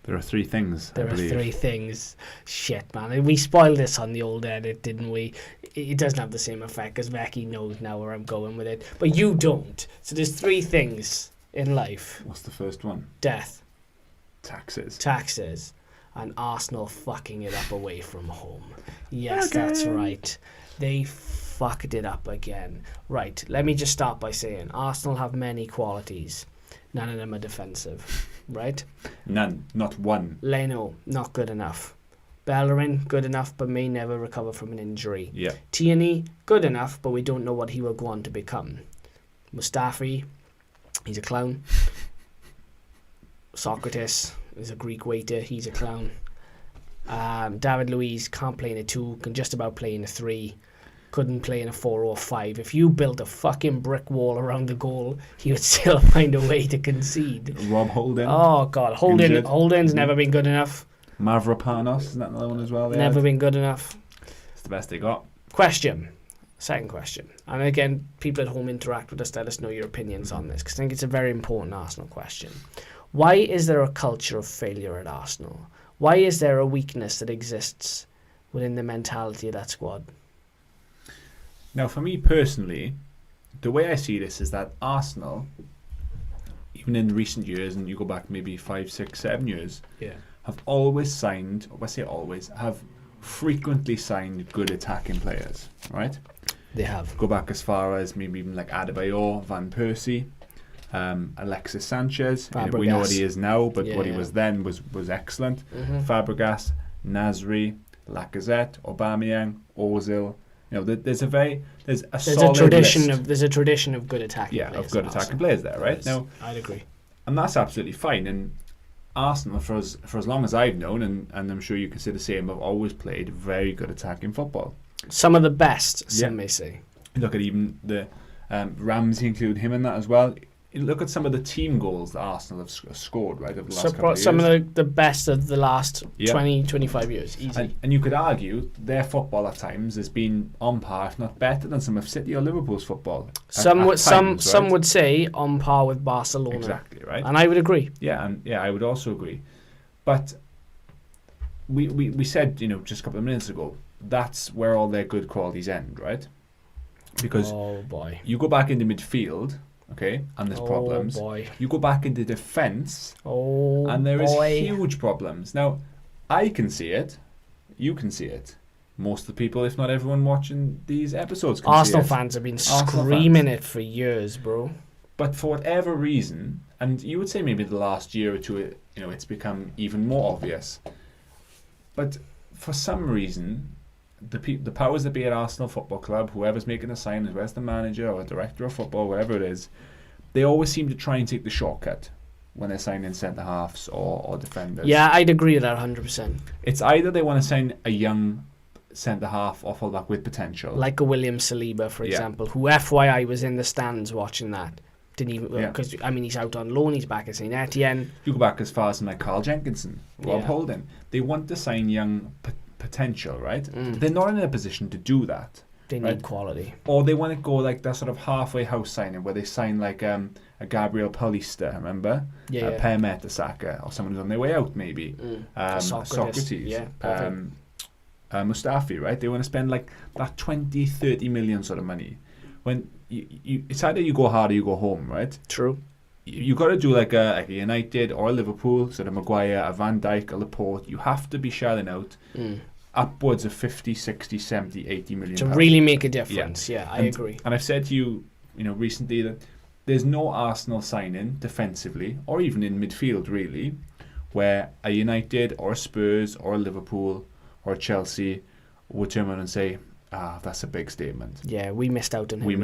Speaker 2: There are three things, I believe.
Speaker 1: There are three things. Shit, man. We spoiled this on the old edit, didn't we? It doesn't have the same effect because Becky knows now where I'm going with it. But you don't. So there's three things in life.
Speaker 2: What's the first one?
Speaker 1: Death.
Speaker 2: Taxes.
Speaker 1: And Arsenal fucking it up away from home. Yes, that's right. They fucked it up again. Right, let me just start by saying Arsenal have many qualities. None of them are defensive, right?
Speaker 2: None, not one.
Speaker 1: Leno, not good enough. Bellerin, good enough, but may never recover from an injury.
Speaker 2: Yeah.
Speaker 1: Tierney, good enough, but we don't know what he will go on to become. Mustafi, he's a clown. Socrates is a Greek waiter, he's a clown. David Luiz can't play in a 2, can just about play in a 3. Couldn't play in a 4 or 5. If you built a fucking brick wall around the goal, he would still find a way to concede.
Speaker 2: Rob Holding.
Speaker 1: Oh, God. Holding's never been good enough.
Speaker 2: Mavropanos, isn't that another one as well?
Speaker 1: Never been good enough.
Speaker 2: It's the best they got.
Speaker 1: Second question. And again, people at home interact with us, let us know your opinions on this, because I think it's a very important Arsenal question. Why is there a culture of failure at Arsenal? Why is there a weakness that exists within the mentality of that squad?
Speaker 2: Now, for me personally, the way I see this is that Arsenal, even in recent years, and you go back maybe 5, 6, 7 years, have always signed, or I say always, have frequently signed good attacking players, right?
Speaker 1: They have.
Speaker 2: Go back as far as maybe even like Adebayor, Van Persie, Alexis Sanchez. We know what he is now, but what he was then was excellent. Fabregas, Nasri, Lacazette, Aubameyang, Ozil. There's a
Speaker 1: tradition of good attacking players.
Speaker 2: Of good attacking players there, right? Now,
Speaker 1: I'd agree.
Speaker 2: And that's absolutely fine. And Arsenal, for as long as I've known, and I'm sure you can say the same, have always played very good attacking football.
Speaker 1: Some of the best, some may say.
Speaker 2: Look at even the Ramsey, include him in that as well. Look at some of the team goals that Arsenal have scored, right, over the last couple of years.
Speaker 1: Some of the best of the last 20, 25 years, easy.
Speaker 2: And you could argue their football at times has been on par, if not better, than some of City or Liverpool's football. Some
Speaker 1: would say on par with Barcelona.
Speaker 2: Exactly, right.
Speaker 1: And I would agree.
Speaker 2: Yeah, I would also agree. But we said, just a couple of minutes ago, that's where all their good qualities end, right? Because you go back into midfield, okay, and there's problems. You go back into defence, and there is huge problems. Now, I can see it. You can see it. Most of the people, if not everyone watching these episodes can see it.
Speaker 1: Arsenal fans have been screaming it for years, bro.
Speaker 2: But for whatever reason, and you would say maybe the last year or two, it's become even more obvious. But for some reason, the powers that be at Arsenal Football Club, whoever's making the sign, whether it's the manager or director of football, whatever it is, they always seem to try and take the shortcut when they're signing centre halves or defenders.
Speaker 1: Yeah, I'd agree with that 100%.
Speaker 2: It's either they want to sign a young centre half or fullback with potential,
Speaker 1: like a William Saliba, for example, who FYI was in the stands watching that. Didn't even because he's out on loan. He's back at St Etienne.
Speaker 2: You go back as far as like Carl Jenkinson, Rob Holding. They want to sign young potential, right? They're not in a position to do that.
Speaker 1: They need quality.
Speaker 2: Or they want to go like that sort of halfway house signing where they sign like a Gabriel Paulista, remember? Per Mertesacker, or someone who's on their way out maybe. Socrates. Mustafi, right? They want to spend like that 20, 30 million sort of money. When it's either you go hard or you go home, right?
Speaker 1: True.
Speaker 2: You got to do like a United or a Liverpool, sort of Maguire, a Van Dijk, a Laporte. You have to be shelling out upwards of 50, 60, 70, 80 million
Speaker 1: to really make a difference. Yeah, I agree.
Speaker 2: And I've said to you, recently that there's no Arsenal signing defensively or even in midfield really where a United or a Spurs or a Liverpool or a Chelsea would turn around and say, that's a big statement.
Speaker 1: Yeah, we missed out on him.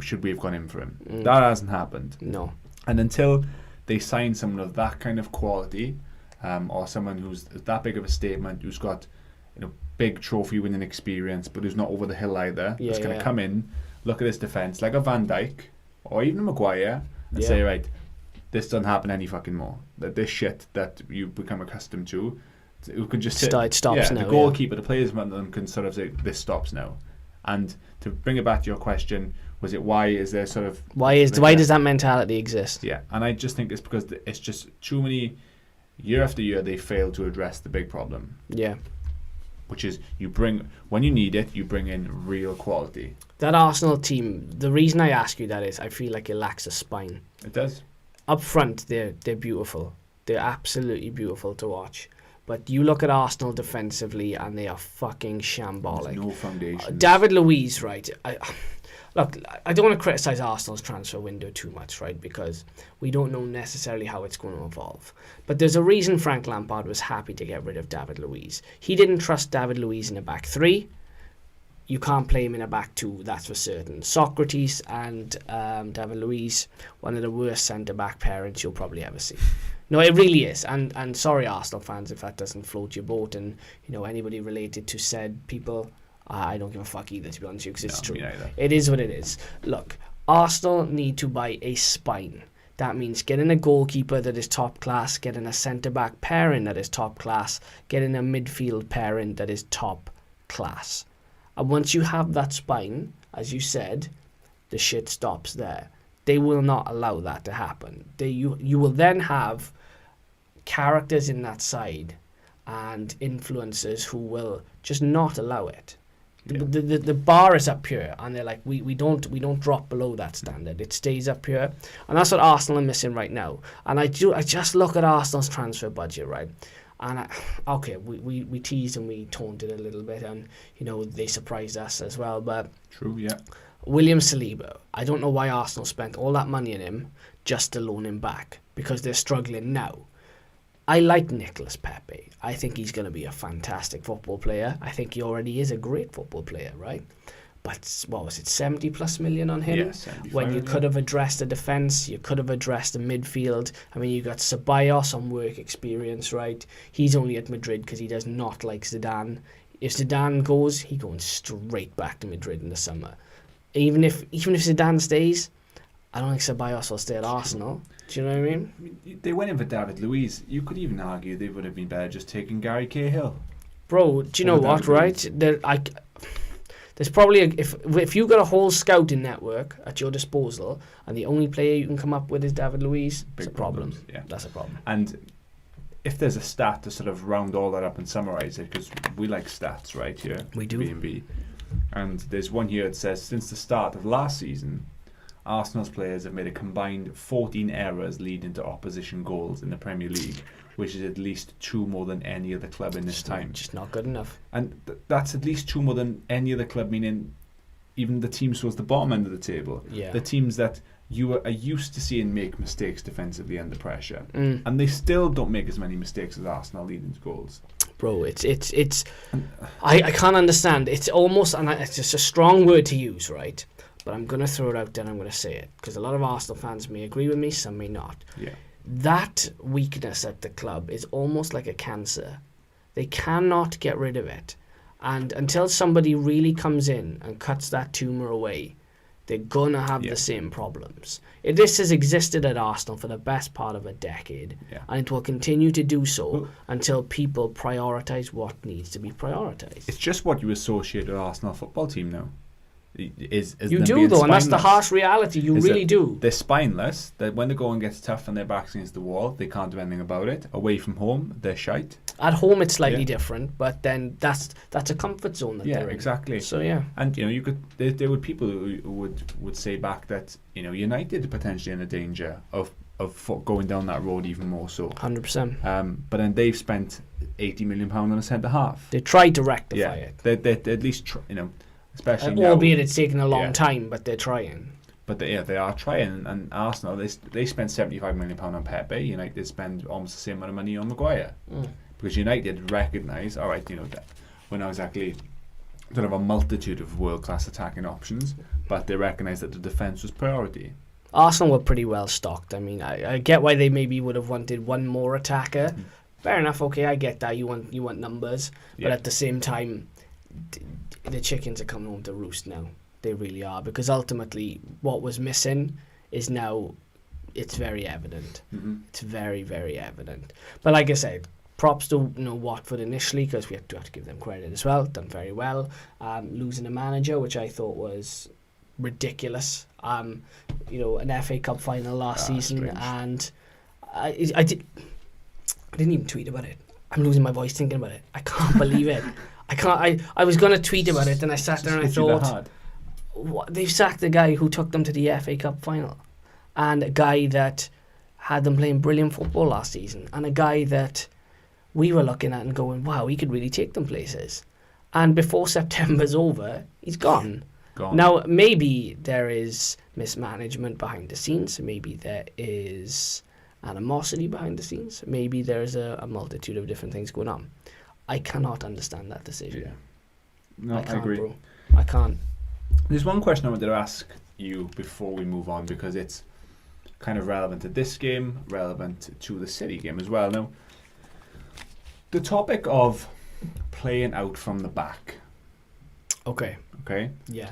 Speaker 2: Should we have gone in for him? That hasn't happened.
Speaker 1: No.
Speaker 2: And until they sign someone of that kind of quality, or someone who's that big of a statement, who's got big trophy winning experience, but who's not over the hill either. That's going to come in, look at this defence like a Van Dijk or even a Maguire, and say, right, this doesn't happen any fucking more. That this shit that you become accustomed to, who can just sit.
Speaker 1: It stops now.
Speaker 2: The goalkeeper, the players around them can sort of say, this stops now. And to bring it back to your question, was it why is there sort of
Speaker 1: why does that mentality exist?
Speaker 2: Yeah, and I just think it's because it's just too many. Year after year, they fail to address the big problem.
Speaker 1: Yeah.
Speaker 2: Which is, when you need it, you bring in real quality.
Speaker 1: That Arsenal team, the reason I ask you that is I feel like it lacks a spine.
Speaker 2: It does.
Speaker 1: Up front, they're beautiful. They're absolutely beautiful to watch. But you look at Arsenal defensively and they are fucking shambolic.
Speaker 2: There's no foundation.
Speaker 1: David Luiz, right? Look, I don't want to criticise Arsenal's transfer window too much, right? Because we don't know necessarily how it's going to evolve. But there's a reason Frank Lampard was happy to get rid of David Luiz. He didn't trust David Luiz in a back three. You can't play him in a back two, that's for certain. Socrates and David Luiz, one of the worst centre-back pairings you'll probably ever see. No, it really is. And sorry, Arsenal fans, if that doesn't float your boat. And, anybody related to said people... I don't give a fuck either, to be honest with you, because it's true. It is what it is. Look, Arsenal need to buy a spine. That means getting a goalkeeper that is top class, getting a centre-back pairing that is top class, getting a midfield pairing that is top class. And once you have that spine, as you said, the shit stops there. They will not allow that to happen. You will then have characters in that side and influencers who will just not allow it. The bar is up here, and they're like, we don't drop below that standard. It stays up here, and that's what Arsenal are missing right now. And I just look at Arsenal's transfer budget, right? And we teased and we taunted a little bit, and they surprised us as well. But
Speaker 2: true, yeah.
Speaker 1: William Saliba, I don't know why Arsenal spent all that money on him just to loan him back, because they're struggling now. I like Nicolas Pepe. I think he's going to be a fantastic football player. I think he already is a great football player, right? But what was it, 70 plus million on him?
Speaker 2: Yeah, 75
Speaker 1: when you could have addressed the defence, you could have addressed the midfield. I mean, you got Ceballos on work experience, right? He's only at Madrid because he does not like Zidane. If Zidane goes, he's going straight back to Madrid in the summer. Even if Zidane stays, I don't think Ceballos will stay at Arsenal. Do you know what I mean?
Speaker 2: They went in for David Luiz. You could even argue they would have been better just taking Gary Cahill.
Speaker 1: Bro, do you know what, right? There's probably, if you got a whole scouting network at your disposal and the only player you can come up with is David Luiz, it's a problem.
Speaker 2: Yeah.
Speaker 1: That's a problem.
Speaker 2: And if there's a stat to sort of round all that up and summarise it, because we like stats, right, here?
Speaker 1: We do.
Speaker 2: B&B. And there's one here that says, since the start of last season, Arsenal's players have made a combined 14 errors leading to opposition goals in the Premier League, which is at least 2 more than any other club in this time.
Speaker 1: Just not good enough.
Speaker 2: And that's at least 2 more than any other club, meaning even the teams towards the bottom end of the table.
Speaker 1: Yeah.
Speaker 2: The teams that you are used to seeing make mistakes defensively under pressure. And they still don't make as many mistakes as Arsenal leading to goals.
Speaker 1: Bro, it's I can't understand. It's almost, and it's just a strong word to use, right? But I'm going to throw it out there and I'm going to say it, because a lot of Arsenal fans may agree with me, some may not.
Speaker 2: Yeah.
Speaker 1: That weakness at the club is almost like a cancer. They cannot get rid of it. And until somebody really comes in and cuts that tumour away, they're going to have the same problems. This has existed at Arsenal for the best part of a decade, and it will continue to do so until people prioritise what needs to be prioritised.
Speaker 2: It's just what you associate with Arsenal football team now. Is
Speaker 1: you do though, spineless. And that's the harsh reality. You really do.
Speaker 2: They're spineless. That when the going gets tough and their backs against the wall, they can't do anything about it. Away from home, they're shite.
Speaker 1: At home, it's slightly different, but then that's a comfort zone that they're in.
Speaker 2: Exactly.
Speaker 1: So yeah,
Speaker 2: and you could there would people who would say back that United are potentially in a danger of going down that road even more so.
Speaker 1: 100%.
Speaker 2: But then they've spent £80 million on a centre half.
Speaker 1: They tried to rectify it.
Speaker 2: They at least especially now,
Speaker 1: albeit it's taken a long time, but they're trying.
Speaker 2: But they are trying. And Arsenal, they spent £75 million on Pepe. United spend almost the same amount of money on Maguire, because United recognise, all right, that we're not exactly sort of a multitude of world-class attacking options, but they recognise that the defence was priority.
Speaker 1: Arsenal were pretty well stocked. I mean, I get why they maybe would have wanted one more attacker, fair enough. Okay, I get that. You want numbers, but at the same time, the chickens are coming home to roost now. They really are, because ultimately, what was missing is now. It's very evident.
Speaker 2: Mm-hmm.
Speaker 1: It's very, very evident. But like I said, props to Watford initially, because we have to give them credit as well. Done very well. Losing a manager, which I thought was ridiculous. An FA Cup final last season,
Speaker 2: strange.
Speaker 1: and I didn't even tweet about it. I'm losing my voice thinking about it. I can't believe it. I was gonna tweet about it, and I sat there and I thought, what, they've sacked the guy who took them to the FA Cup final, and a guy that had them playing brilliant football last season, and a guy that we were looking at and going, wow, he could really take them places. And before September's over, he's gone. Now, maybe there is mismanagement behind the scenes. Maybe there is animosity behind the scenes. Maybe there's a multitude of different things going on. I cannot understand that decision.
Speaker 2: Yeah. No,
Speaker 1: I
Speaker 2: agree.
Speaker 1: Bro. I can't.
Speaker 2: There's one question I wanted to ask you before we move on, because it's kind of relevant to this game, relevant to the City game as well. Now, the topic of playing out from the back.
Speaker 1: Okay.
Speaker 2: Yeah.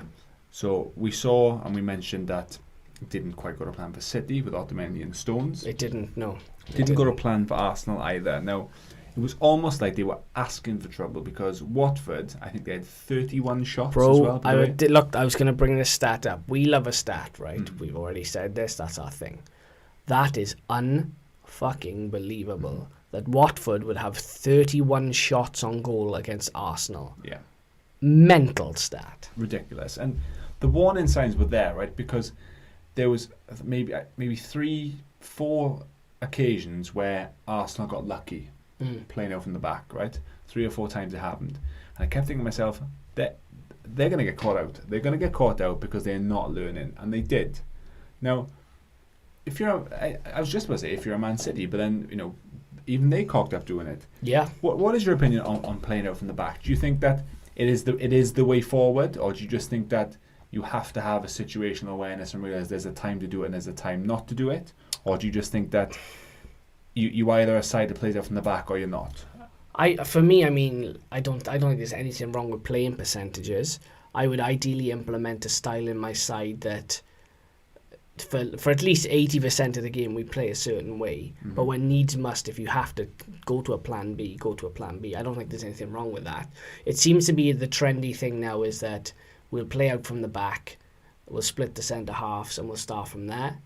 Speaker 2: So we saw and we mentioned that it didn't quite go to plan for City with Otamendi and Stones.
Speaker 1: It didn't, no.
Speaker 2: It didn't go to plan for Arsenal either. Now, it was almost like they were asking for trouble, because Watford, I think they had 31 shots as well.
Speaker 1: Look, I was going to bring this stat up. We love a stat, right?
Speaker 2: Mm.
Speaker 1: We've already said this. That's our thing. That is unfucking believable. That Watford would have 31 shots on goal against Arsenal.
Speaker 2: Yeah.
Speaker 1: Mental stat.
Speaker 2: Ridiculous. And the warning signs were there, right? Because there was maybe 3-4 occasions where Arsenal got lucky playing out from the back, right? 3 or 4 times it happened. And I kept thinking to myself, they're going to get caught out. They're going to get caught out because they're not learning. And they did. Now, if you're, I was just about to say, if you're a Man City, but then, even they cocked up doing it.
Speaker 1: Yeah.
Speaker 2: What is your opinion on playing out from the back? Do you think that it is the way forward, or do you just think that you have to have a situational awareness and realize there's a time to do it and there's a time not to do it? Or do you just think that you either a side that plays out from the back or you're not?
Speaker 1: For me, I don't think there's anything wrong with playing percentages. I would ideally implement a style in my side that for at least 80% of the game we play a certain way. Mm-hmm. But when needs must, if you have to go to a plan B, go to a plan B. I don't think there's anything wrong with that. It seems to be the trendy thing now is that we'll play out from the back, we'll split the centre halves and we'll start from there.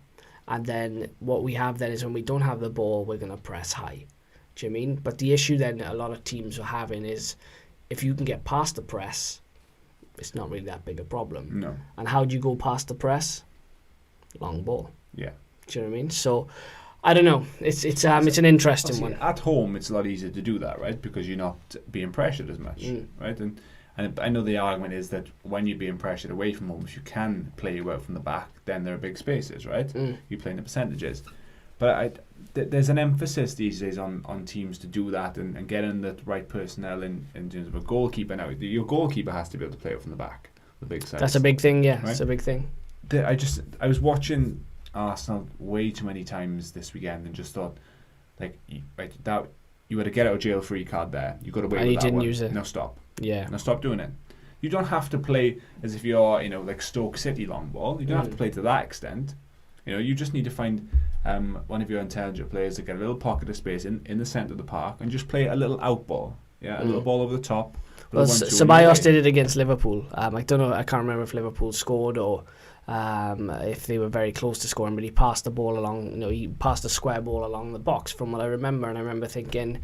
Speaker 1: And then what we have then is when we don't have the ball, we're going to press high. Do you know what I mean? But the issue then a lot of teams are having is if you can get past the press, it's not really that big a problem.
Speaker 2: No.
Speaker 1: And how do you go past the press? Long ball.
Speaker 2: Yeah.
Speaker 1: Do you know what I mean? So, I don't know. It's an interesting one.
Speaker 2: At home, it's a lot easier to do that, right? Because you're not being pressured as much, right? And I know the argument is that when you're being pressured away from home, if you can play you out from the back, then there are big spaces, right? You're playing the percentages. But there's an emphasis these days on teams to do that and getting the right personnel in terms of a goalkeeper. Now, your goalkeeper has to be able to play out from the back, the big side.
Speaker 1: That's a big thing, yeah.
Speaker 2: Right?
Speaker 1: That's a big thing.
Speaker 2: I was watching Arsenal way too many times this weekend and just thought, that you had a get out of jail free card there. You got away with that one.
Speaker 1: And you didn't use it.
Speaker 2: Now stop.
Speaker 1: Yeah.
Speaker 2: Now stop doing it. You don't have to play as if you're, like Stoke City long ball. You don't have to play to that extent. You just need to find one of your intelligent players to get a little pocket of space in the centre of the park and just play a little out ball. Yeah, a little ball over the top.
Speaker 1: Well, Ceballos did it against Liverpool. I don't know. I can't remember if Liverpool scored or if they were very close to scoring, but he passed the ball along. He passed a square ball along the box, from what I remember. And I remember thinking,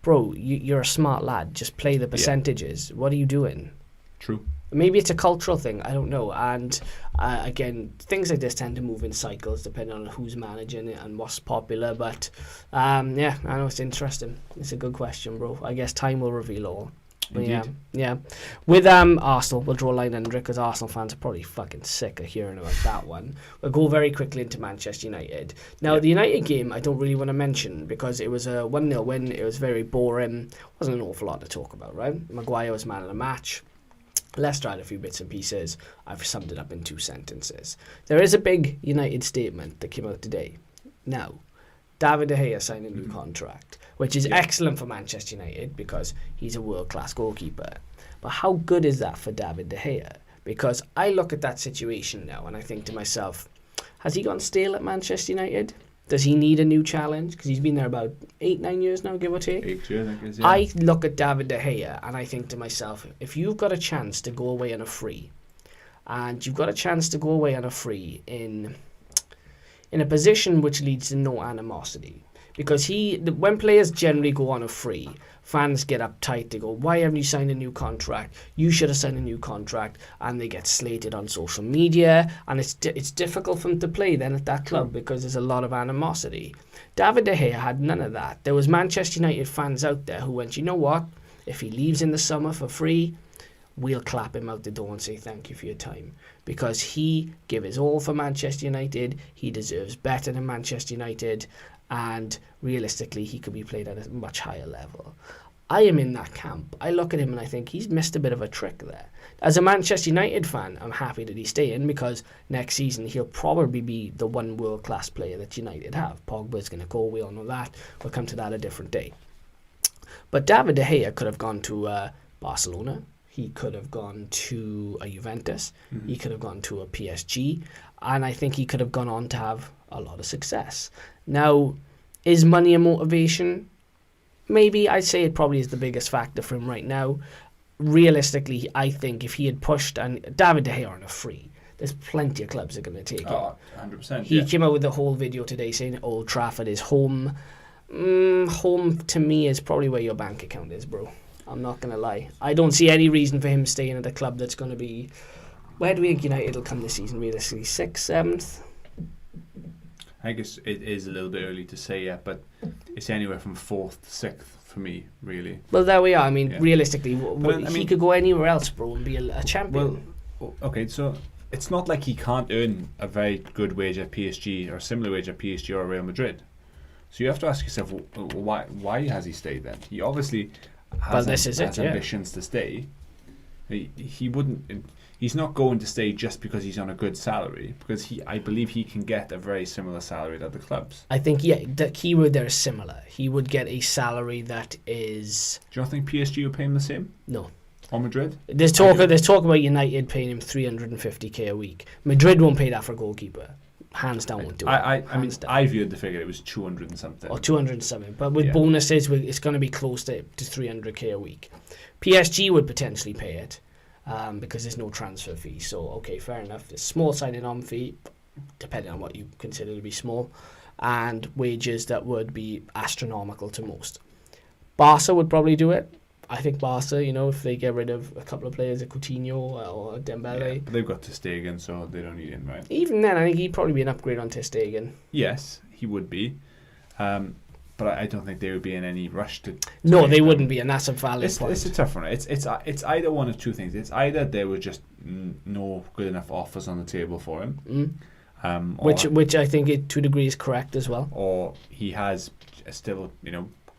Speaker 1: bro, you're a smart lad. Just play the percentages. Yeah. What are you doing?
Speaker 2: True. Maybe
Speaker 1: it's a cultural thing. I don't know. And again, things like this tend to move in cycles depending on who's managing it and what's popular. But yeah, I know it's interesting. It's a good question, bro. I guess time will reveal all. Yeah. With Arsenal, we'll draw a line under it because Arsenal fans are probably fucking sick of hearing about that one. We'll go very quickly into Manchester United. Now, the United game I don't really want to mention because it was a 1-0 win. It was very boring. Wasn't an awful lot to talk about, right? Maguire was man of the match. Leicester had a few bits and pieces. I've summed it up in 2 sentences. There is a big United statement that came out today. Now, David De Gea signed a new contract, which is excellent for Manchester United because he's a world-class goalkeeper. But how good is that for David De Gea? Because I look at that situation now and I think to myself, has he gone stale at Manchester United? Does he need a new challenge? Because he's been there about 8-9 years now, give or take.
Speaker 2: 8 years, I guess, yeah.
Speaker 1: I look at David De Gea and I think to myself, if you've got a chance to go away on a free, and you've got a chance to go away on a free in a position which leads to no animosity, because when players generally go on a free, fans get uptight. They go, why haven't you signed a new contract? You should have signed a new contract. And they get slated on social media. And it's difficult for them to play then at that club because there's a lot of animosity. David De Gea had none of that. There was Manchester United fans out there who went, you know what? If he leaves in the summer for free, we'll clap him out the door and say thank you for your time. Because he gave his all for Manchester United. He deserves better than Manchester United. And realistically, he could be played at a much higher level. I am in that camp. I look at him and I think he's missed a bit of a trick there. As a Manchester United fan, I'm happy that he's staying because next season he'll probably be the one world-class player that United have. Pogba's going to go, we all know that. We'll come to that a different day. But David De Gea could have gone to Barcelona. He could have gone to a Juventus. Mm-hmm. He could have gone to a PSG. And I think he could have gone on to have a lot of success. Now, is money a motivation? Maybe. I'd say it probably is the biggest factor for him right now. Realistically, I think if he had pushed, and David De Gea on a free, there's plenty of clubs that are going to take him.
Speaker 2: 100%.
Speaker 1: He came out with a whole video today saying Old Trafford is home. Home to me is probably where your bank account is, bro. I'm not going to lie. I don't see any reason for him staying at a club that's going to be... Where do we think United will come this season, realistically? 6th, 7th?
Speaker 2: I guess it is a little bit early to say yet, but it's anywhere from 4th to 6th for me, really.
Speaker 1: Well, there we are. I mean, realistically, he could go anywhere else, bro, and be a champion.
Speaker 2: Well, okay, so it's not like he can't earn a very good wage at PSG or a similar wage at PSG or Real Madrid. So you have to ask yourself, why has he stayed then? He obviously has ambitions to stay. He wouldn't... He's not going to stay just because he's on a good salary, because I believe he can get a very similar salary at other clubs.
Speaker 1: I think, the keyword there is similar. He would get a salary that is...
Speaker 2: Do you not think PSG would pay him the same?
Speaker 1: No.
Speaker 2: Or Madrid?
Speaker 1: There's talk about United paying him $350k a week. Madrid won't pay that for a goalkeeper. Hands down won't do it.
Speaker 2: I viewed the figure, it was 200 and something.
Speaker 1: Or 200 and something. But with bonuses, it's going to be close to 300k a week. PSG would potentially pay it. Because there's no transfer fee. So, okay, fair enough. There's small signing-on fee, depending on what you consider to be small, and wages that would be astronomical to most. Barca would probably do it. I think Barca, if they get rid of a couple of players, like Coutinho or Dembele.
Speaker 2: Yeah, but they've got Ter Stegen, so they don't need him, right?
Speaker 1: Even then, I think he'd probably be an upgrade on Ter Stegen.
Speaker 2: Yes, he would be. But I don't think they would be in any rush to
Speaker 1: no, they wouldn't be, and that's a valid point.
Speaker 2: It's a tough one. It's either one of two things. It's either there were just no good enough offers on the table for him,
Speaker 1: which I think to a degree is correct as well.
Speaker 2: Or he has still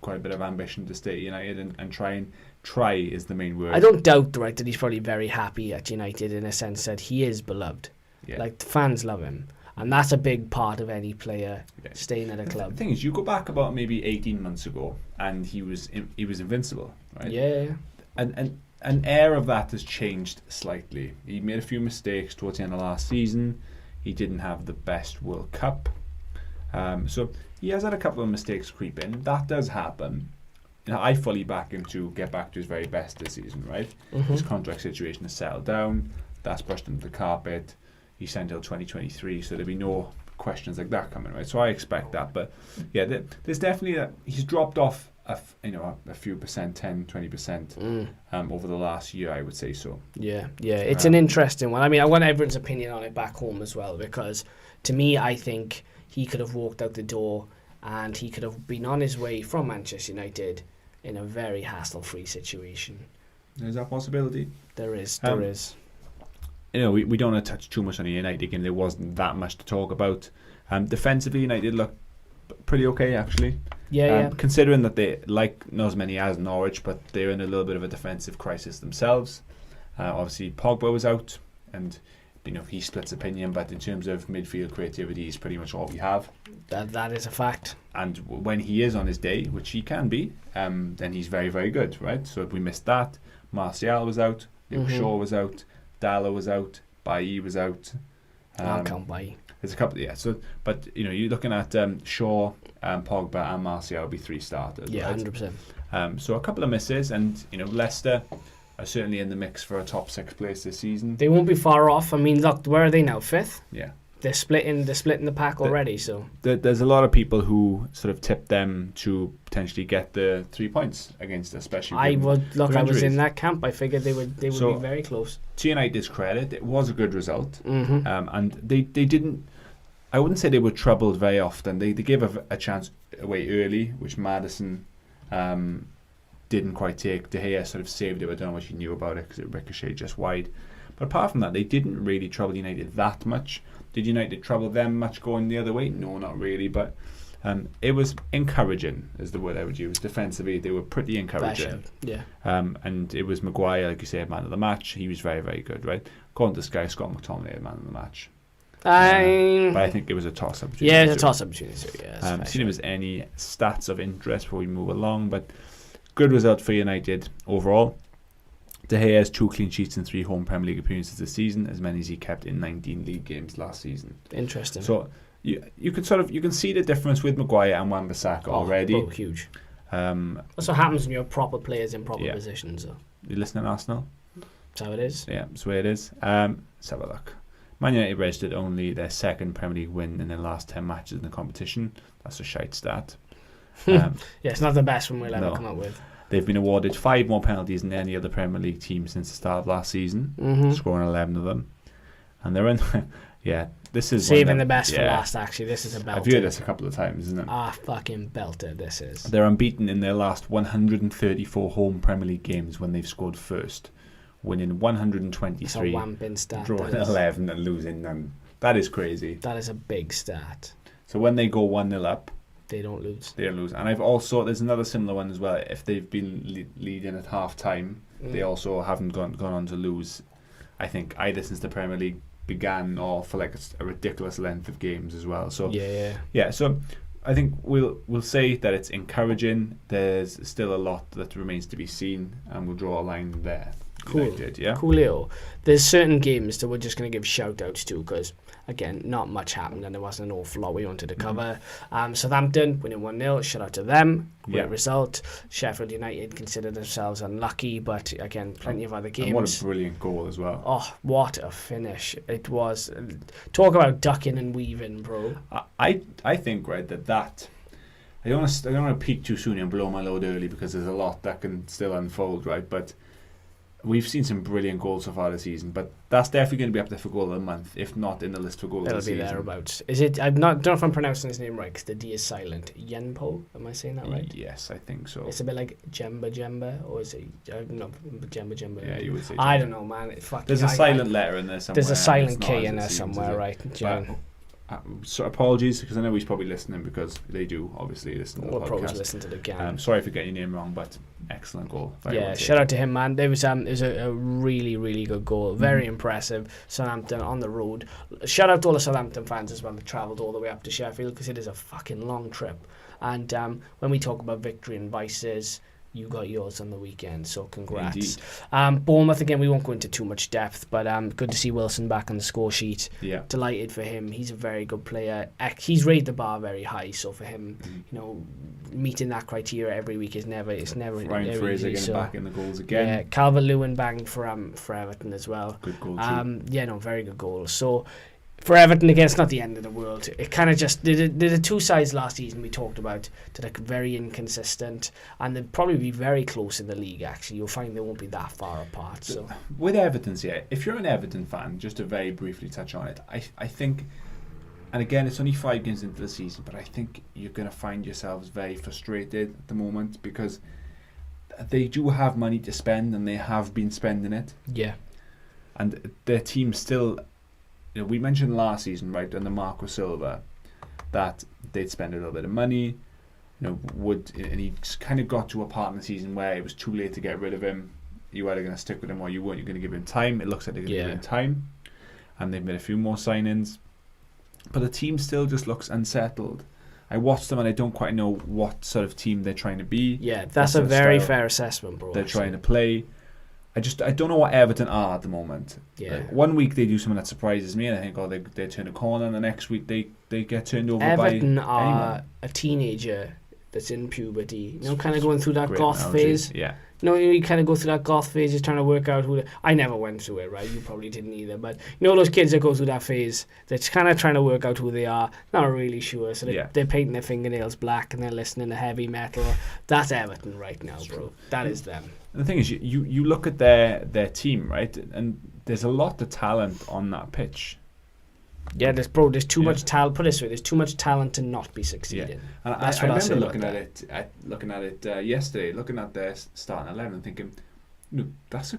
Speaker 2: quite a bit of ambition to stay at United and try is the main word.
Speaker 1: I don't doubt that he's probably very happy at United in a sense that he is beloved. Yeah. Like the fans love him. And that's a big part of any player staying at a club.
Speaker 2: The thing is, you go back about maybe 18 months ago, and he was invincible, right?
Speaker 1: Yeah.
Speaker 2: And an air of that has changed slightly. He made a few mistakes towards the end of last season. He didn't have the best World Cup. So he has had a couple of mistakes creep in. That does happen. I fully back him to get back to his very best this season, right? Mm-hmm. His contract situation has settled down. That's brushed under the carpet. He's signed till 2023, so there'll be no questions like that coming, right? So I expect that, but yeah, there's definitely he's dropped off a few percent, 10, 20% over the last year, I would say so. Yeah,
Speaker 1: it's an interesting one. I mean, I want everyone's opinion on it back home as well, because to me, I think he could have walked out the door and he could have been on his way from Manchester United in a very hassle-free situation.
Speaker 2: There's that possibility.
Speaker 1: There is.
Speaker 2: We don't want to touch too much on the United game. There wasn't that much to talk about. Defensively, United look pretty okay, actually.
Speaker 1: Yeah.
Speaker 2: Considering that they, like not as many as Norwich, but they're in a little bit of a defensive crisis themselves. Obviously, Pogba was out, and he splits opinion, but in terms of midfield creativity, he's pretty much all we have.
Speaker 1: That is a fact.
Speaker 2: And when he is on his day, which he can be, then he's very, very good, right? So if we missed that, Martial was out, Luke Shaw was out, Dalla was out, Bailly was out.
Speaker 1: I'll count Bailly.
Speaker 2: There's a couple, yeah. So, but you're looking at Shaw, Pogba, and Martial will be 3 starters.
Speaker 1: Yeah,
Speaker 2: right?
Speaker 1: 100%.
Speaker 2: So a couple of misses, and Leicester are certainly in the mix for a top 6 place this season.
Speaker 1: They won't be far off. I mean, look, where are they now? 5th.
Speaker 2: Yeah.
Speaker 1: They're splitting the pack already. So
Speaker 2: there's a lot of people who sort of tip them to potentially get the 3 points against, especially.
Speaker 1: I was in that camp. I figured they would be very close.
Speaker 2: To United's credit, it was a good result,
Speaker 1: Mm-hmm.
Speaker 2: and they didn't. I wouldn't say they were troubled very often. They gave a chance away early, which Maddison didn't quite take. De Gea sort of saved it. I don't know what you knew about it because it ricocheted just wide. But apart from that, they didn't really trouble United that much. Did United trouble them much going the other way? No, not really. But it was encouraging, is the word I would use. Defensively, they were pretty encouraging.
Speaker 1: Yeah.
Speaker 2: And it was Maguire, like you say, man of the match. He was very, very good, right? According to Sky, Scott McTominay, man of the match. But I think it was a toss-up between
Speaker 1: it's a toss-up between the two. Yeah.
Speaker 2: See if there's any stats of interest before we move along. But good result for United overall. De Gea has 2 clean sheets and 3 home Premier League appearances this season, as many as he kept in 19 league games last season.
Speaker 1: Interesting.
Speaker 2: So you can see the difference with Maguire and Wan-Bissaka already.
Speaker 1: Oh, huge. That's what happens when you have proper players in proper positions. So.
Speaker 2: You listening, Arsenal?
Speaker 1: That's how it is.
Speaker 2: Yeah, that's the way it is. Let's have a look. Man United registered only their 2nd Premier League win in their last 10 matches in the competition. That's a shite stat.
Speaker 1: It's not the best one we'll ever come up with.
Speaker 2: They've been awarded 5 more penalties than any other Premier League team since the start of last season, scoring 11 of them. And they're in, this is
Speaker 1: saving the best for last. Actually, this is a belter.
Speaker 2: I've heard this a couple of times, isn't it?
Speaker 1: Fucking belter! This is.
Speaker 2: They're unbeaten in their last 134 home Premier League games when they've scored first, winning 123,
Speaker 1: That's a whamping stat,
Speaker 2: drawing 11 and losing none. That is crazy.
Speaker 1: That is a big stat.
Speaker 2: So when they go 1-0 up,
Speaker 1: they don't lose.
Speaker 2: They don't lose. And there's another similar one as well. If they've been leading at half time, they also haven't gone on to lose, I think, either since the Premier League began or for like a ridiculous length of games as well. So yeah. So I think we'll say that it's encouraging. There's still a lot that remains to be seen, and we'll draw a line there.
Speaker 1: Cool.
Speaker 2: United, yeah.
Speaker 1: Coolio. There's certain games that we're just going to give shout outs to because, again, not much happened and there wasn't an awful lot we wanted to cover. Southampton winning 1-0. Shout out to them. Great result. Sheffield United considered themselves unlucky, but again, plenty of other games.
Speaker 2: And what a brilliant goal as well.
Speaker 1: Oh, what a finish. It was. Talk about ducking and weaving, bro.
Speaker 2: I think, right, that I don't want to peak too soon and blow my load early because there's a lot that can still unfold, right? But we've seen some brilliant goals so far this season, but that's definitely going to be up there for goal of the month, if not in the list for goal of the season.
Speaker 1: It'll be thereabouts. Is it? I don't know if I'm pronouncing his name right because the D is silent. Yenpo? Am I saying that right?
Speaker 2: Yes, I think so.
Speaker 1: It's a bit like Jemba, or is it? No, Jemba.
Speaker 2: Yeah, you would say.
Speaker 1: I don't know, man.
Speaker 2: There's a silent letter in there somewhere.
Speaker 1: There's a silent K in there somewhere, right?
Speaker 2: So apologies because I know he's probably listening because they do obviously listen to the podcast.
Speaker 1: Probably listen to the game.
Speaker 2: Sorry for getting your name wrong, but excellent goal.
Speaker 1: Shout out to him, man. It was a really, really good goal. Very impressive. Southampton on the road. Shout out to all the Southampton fans as well that travelled all the way up to Sheffield because it is a fucking long trip. And when we talk about victory and vices, you got yours on the weekend, so congrats. Bournemouth, again, we won't go into too much depth, but good to see Wilson back on the score sheet.
Speaker 2: Yeah.
Speaker 1: Delighted for him. He's a very good player. He's rated the bar very high, so for him, meeting that criteria every week is never
Speaker 2: Ryan Fraser
Speaker 1: easy,
Speaker 2: getting back in the goals again.
Speaker 1: Yeah, Calvert-Lewin banged for Everton as well.
Speaker 2: Good goal too.
Speaker 1: Very good goal. So for Everton, again, it's not the end of the world. It kind of just the two sides last season we talked about that are very inconsistent, and they'll probably be very close in the league. Actually, you'll find they won't be that far apart. So
Speaker 2: with Everton, if you're an Everton fan, just to very briefly touch on it, I think, and again, it's only 5 games into the season, but I think you're going to find yourselves very frustrated at the moment because they do have money to spend and they have been spending it.
Speaker 1: Yeah,
Speaker 2: and their team still. We mentioned last season, right, under Marco Silva, that they'd spend a little bit of money. And he kind of got to a part in the season where it was too late to get rid of him. You were either going to stick with him or you weren't. You're going to give him time. It looks like they're going to give him time. and they've made a few more signings. But the team still just looks unsettled. I watched them and I don't quite know what sort of team they're trying to be.
Speaker 1: Yeah, that's a very fair assessment, bro.
Speaker 2: They're trying to play. I don't know what Everton are at the moment.
Speaker 1: Yeah.
Speaker 2: Like, one week they do something that surprises me and I think, oh, they turn a corner, and the next week they get turned over
Speaker 1: Everton
Speaker 2: by
Speaker 1: are a teenager that's in puberty. You know, kind of going through that
Speaker 2: Great
Speaker 1: goth
Speaker 2: analogy.
Speaker 1: phase.
Speaker 2: Yeah.
Speaker 1: No, you kind of go through that goth phase, just trying to work out who... I never went through it, right? You probably didn't either. But you know those kids that go through that phase, they're kind of trying to work out who they are, not really sure. So they're painting their fingernails black and they're listening to heavy metal. That's Everton right now, bro. That is them.
Speaker 2: And the thing is, you look at their team, right? And there's a lot of talent on that pitch.
Speaker 1: Yeah, there's too much talent. Put it this way, there's too much talent to not be succeeding.
Speaker 2: Yeah. And I remember looking at it yesterday, looking at their starting 11 and thinking, no, that's a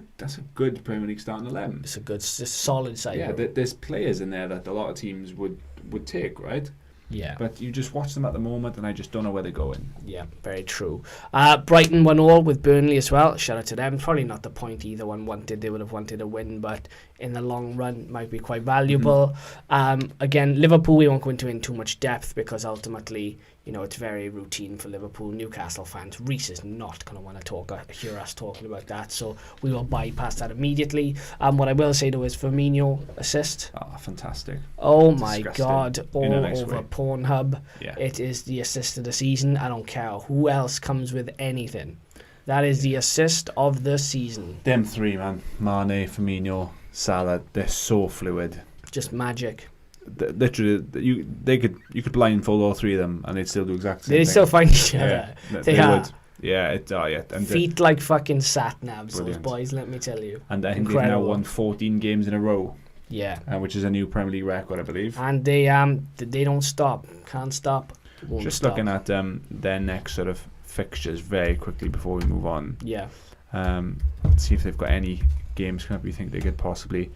Speaker 2: good Premier League starting 11.
Speaker 1: It's a solid side.
Speaker 2: Yeah, there's players in there that a lot of teams would take, right?
Speaker 1: Yeah.
Speaker 2: But you just watch them at the moment and I just don't know where they're going.
Speaker 1: Yeah, very true. Brighton 1-1 with Burnley as well. Shout out to them. Probably not the point either one wanted. They would have wanted a win, but in the long run might be quite valuable. Again, Liverpool, we won't go into in too much depth because ultimately, you know, it's very routine for Liverpool. Newcastle fans, Reece is not going to want to hear us talking about that, so we will bypass that immediately. What I will say though is Firmino assist.
Speaker 2: Oh, fantastic.
Speaker 1: Oh
Speaker 2: Disgusting.
Speaker 1: My God, all over Pornhub.
Speaker 2: Yeah.
Speaker 1: It is the assist of the season. I don't care who else comes with anything. That is the assist of the season.
Speaker 2: Them three, man. Mane, Firmino, Salah, they're so fluid.
Speaker 1: Just magic.
Speaker 2: Literally, you could blindfold all three of them and they'd still do exactly the same
Speaker 1: thing. They'd still find each other.
Speaker 2: Yeah, they would. Yeah, And
Speaker 1: feet like fucking sat navs, those boys, let me tell you.
Speaker 2: And I think they've now won 14 games in a row.
Speaker 1: Yeah.
Speaker 2: Which is a new Premier League record, I believe.
Speaker 1: And they don't stop. Can't stop.
Speaker 2: Just looking at their next sort of fixtures very quickly before we move on.
Speaker 1: Yeah.
Speaker 2: Let's see if they've got any games coming up you think they could possibly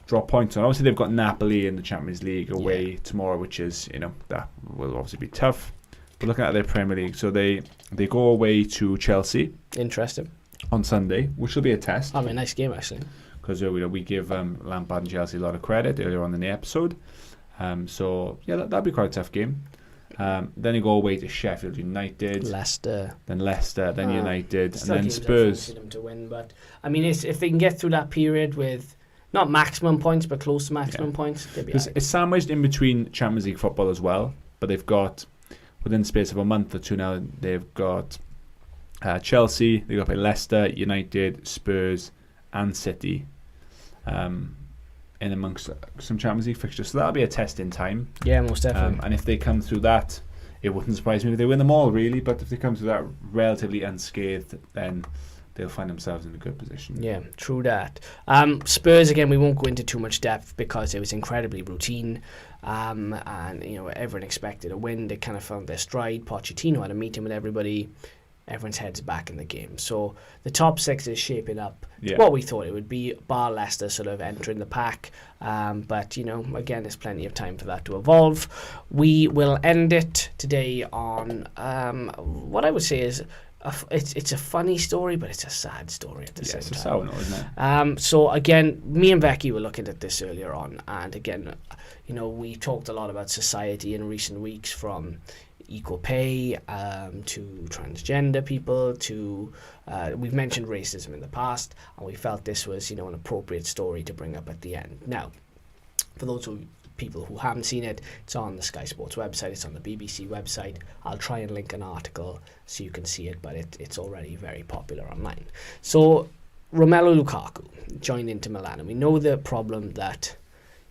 Speaker 2: drop points on. Obviously, they've got Napoli in the Champions League away tomorrow, which is, you know, that will obviously be tough. But looking at their Premier League, so they go away to Chelsea.
Speaker 1: Interesting.
Speaker 2: On Sunday, which will be a test.
Speaker 1: I mean, nice game, actually.
Speaker 2: Because we give Lampard and Chelsea a lot of credit earlier on in the episode. So, yeah, that'll be quite a tough game. Then they go away to Sheffield United.
Speaker 1: Leicester.
Speaker 2: Then United. And then Spurs.
Speaker 1: Them to win, but, I mean, if they can get through that period with not maximum points, but close to maximum points, they'll be right.
Speaker 2: It's sandwiched in between Champions League football as well. But they've got, within the space of a month or two now, they've got Chelsea, they've got Leicester, United, Spurs, and City. In amongst some Champions League fixtures, so that'll be a test in time.
Speaker 1: Yeah, most definitely.
Speaker 2: And if they come through that, it wouldn't surprise me if they win them all, really. But if they come through that relatively unscathed, then they'll find themselves in a good position.
Speaker 1: Yeah, true that. Spurs, again, we won't go into too much depth because it was incredibly routine. And you know, everyone expected a win. They kind of found their stride. Pochettino had a meeting with everybody. Everyone's heads back in the game. So the top six is shaping up what we thought it would be, bar Leicester sort of entering the pack. But, you know, again, there's plenty of time for that to evolve. We will end it today on what I would say is it's a funny story, but it's a sad story at the same time.
Speaker 2: It's a sour note, isn't it?
Speaker 1: So again, me and Becky were looking at this earlier on, and again, you know, we talked a lot about society in recent weeks, from equal pay to transgender people to we've mentioned racism in the past, and we felt this was, you know, an appropriate story to bring up at the end. Now, for those people who haven't seen it, it's on the Sky Sports website, it's on the BBC website. I'll try and link an article so you can see it, but it's already very popular online. So Romelu Lukaku joined Inter Milan, and we know the problem that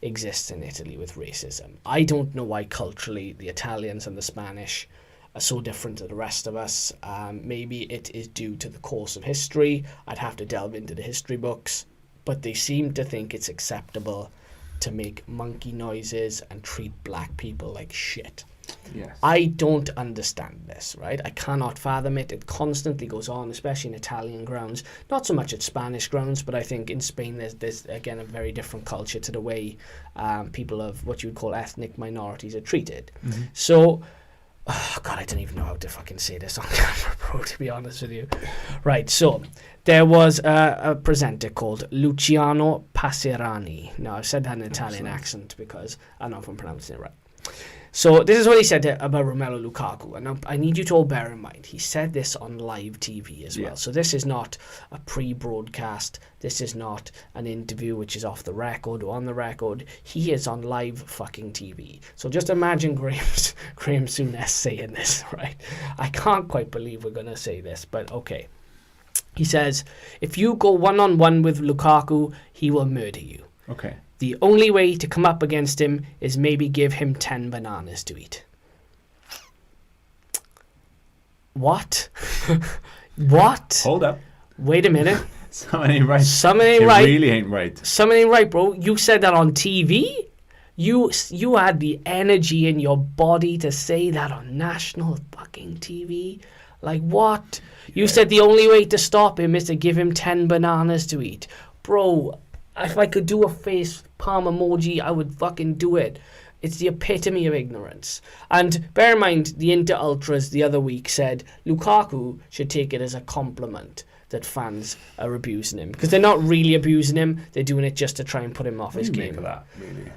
Speaker 1: exists in Italy with racism. I don't know why culturally the Italians and the Spanish are so different to the rest of us. Maybe it is due to the course of history. I'd have to delve into the history books, but they seem to think it's acceptable to make monkey noises and treat black people like shit.
Speaker 2: Yes.
Speaker 1: I don't understand this, right? I cannot fathom it. It constantly goes on, especially in Italian grounds. Not so much at Spanish grounds, but I think in Spain there's again a very different culture to the way people of what you would call ethnic minorities are treated. Mm-hmm. So Oh, God, I don't even know how to fucking say this on camera, bro, to be honest with you. Right, so there was a presenter called Luciano Passerani. Now, I've said that in an Italian accent because I don't know if I'm pronouncing it right. So this is what he said about Romelu Lukaku. And I need you to all bear in mind, he said this on live TV as well. So this is not a pre-broadcast. This is not an interview which is off the record or on the record. He is on live fucking TV. So just imagine Graham Souness saying this, right? I can't quite believe we're going to say this, but okay. He says, if you go one-on-one with Lukaku, he will murder you.
Speaker 2: Okay.
Speaker 1: The only way to come up against him is maybe give him 10 bananas to eat. What? What?
Speaker 2: Hold up.
Speaker 1: Wait a minute.
Speaker 2: Something ain't right.
Speaker 1: Something ain't right.
Speaker 2: It really ain't right.
Speaker 1: Something ain't right, bro. You said that on TV? You had the energy in your body to say that on national fucking TV? Like, what? You said the only way to stop him is to give him 10 bananas to eat. Bro, if I could do a face palm emoji, I would fucking do it. It's the epitome of ignorance. And bear in mind, the Inter Ultras the other week said Lukaku should take it as a compliment that fans are abusing him. Because they're not really abusing him. They're doing it just to try and put him off his game.
Speaker 2: What do you make of that, really?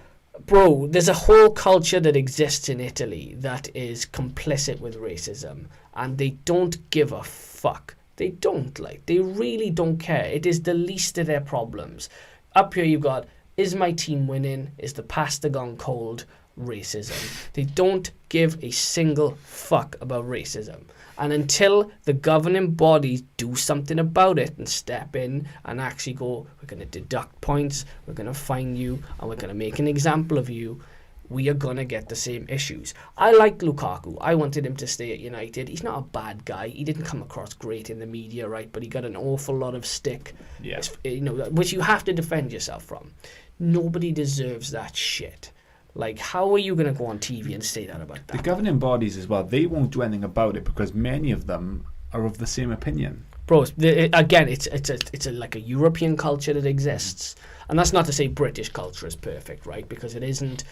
Speaker 1: Bro, there's a whole culture that exists in Italy that is complicit with racism. And they don't give a fuck. They don't, they really don't care. It is the least of their problems. Up here you've got, is my team winning? Is the pasta gone cold? Racism. They don't give a single fuck about racism. And until the governing bodies do something about it and step in and actually go, we're going to deduct points, we're going to fine you, and we're going to make an example of you, we are going to get the same issues. I like Lukaku. I wanted him to stay at United. He's not a bad guy. He didn't come across great in the media, right? But he got an awful lot of stick, which you have to defend yourself from. Nobody deserves that shit. Like, how are you going to go on TV and say that about that?
Speaker 2: The governing bodies as well, they won't do anything about it because many of them are of the same opinion.
Speaker 1: Bro, again, it's like a European culture that exists. And that's not to say British culture is perfect, right? Because it isn't.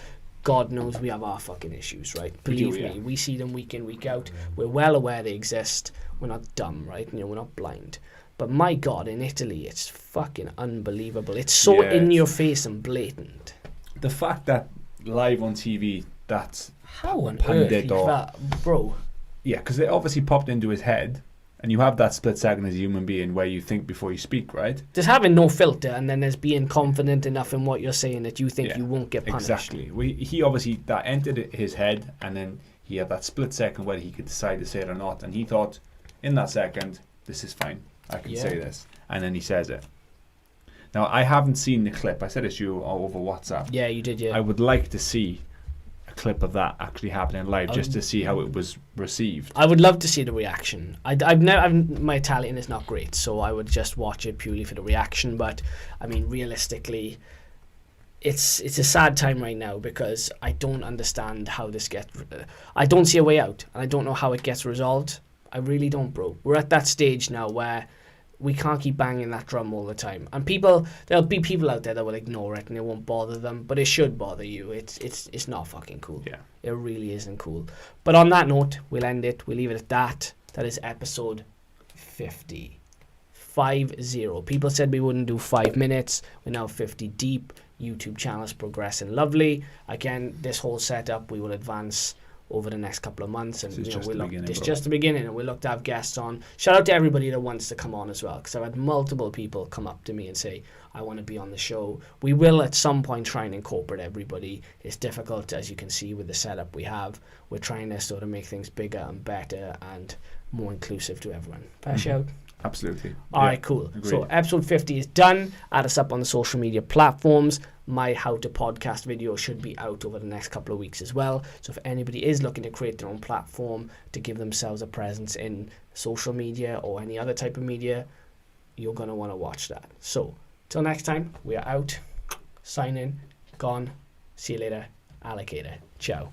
Speaker 1: God knows we have our fucking issues, right? Believe me, we see them week in, week out. We're well aware they exist. We're not dumb, right? We're not blind. But my God, in Italy, it's fucking unbelievable. It's so in your face and blatant.
Speaker 2: The fact that live on TV, that's
Speaker 1: how on earth is that, bro?
Speaker 2: Yeah, because it obviously popped into his head. And you have that split second as a human being where you think before you speak, right?
Speaker 1: There's having no filter, and then there's being confident enough in what you're saying that you think you won't get punished.
Speaker 2: Exactly. He obviously, that entered his head, and then he had that split second where he could decide to say it or not. And he thought, in that second, this is fine. I can say this. And then he says it. Now, I haven't seen the clip. I said it to you over WhatsApp.
Speaker 1: Yeah, you did, yeah.
Speaker 2: I would like to see clip of that actually happening live just to see how it was received.
Speaker 1: I would love to see the reaction. My Italian is not great, so I would just watch it purely for the reaction. But I mean, realistically, it's a sad time right now because I don't understand how this gets. I don't see a way out, and I don't know how it gets resolved. I really don't, bro. We're at that stage now where we can't keep banging that drum all the time. And there'll be people out there that will ignore it and it won't bother them, but it should bother you. It's not fucking cool.
Speaker 2: Yeah.
Speaker 1: It really isn't cool. But on that note, we'll end it. We'll leave it at that. That is episode 50. 50. People said we wouldn't do 5 minutes. We're now 50 deep. YouTube channel's progressing lovely. Again, this whole setup we will advance over the next couple of months, and it's just the beginning, and we'll look to have guests on. Shout out to everybody that wants to come on as well, because I've had multiple people come up to me and say I want to be on the show. We will at some point try and incorporate everybody. It's difficult, as you can see, with the setup we have. We're trying to sort of make things bigger and better and more inclusive to everyone. Fair shout.
Speaker 2: Absolutely.
Speaker 1: All right, cool. Agreed. So episode 50 is done. Add us up on the social media platforms. My How to Podcast video should be out over the next couple of weeks as well. So if anybody is looking to create their own platform to give themselves a presence in social media or any other type of media, you're going to want to watch that. So till next time, we are out. Sign in. Gone. See you later. Alligator. Ciao.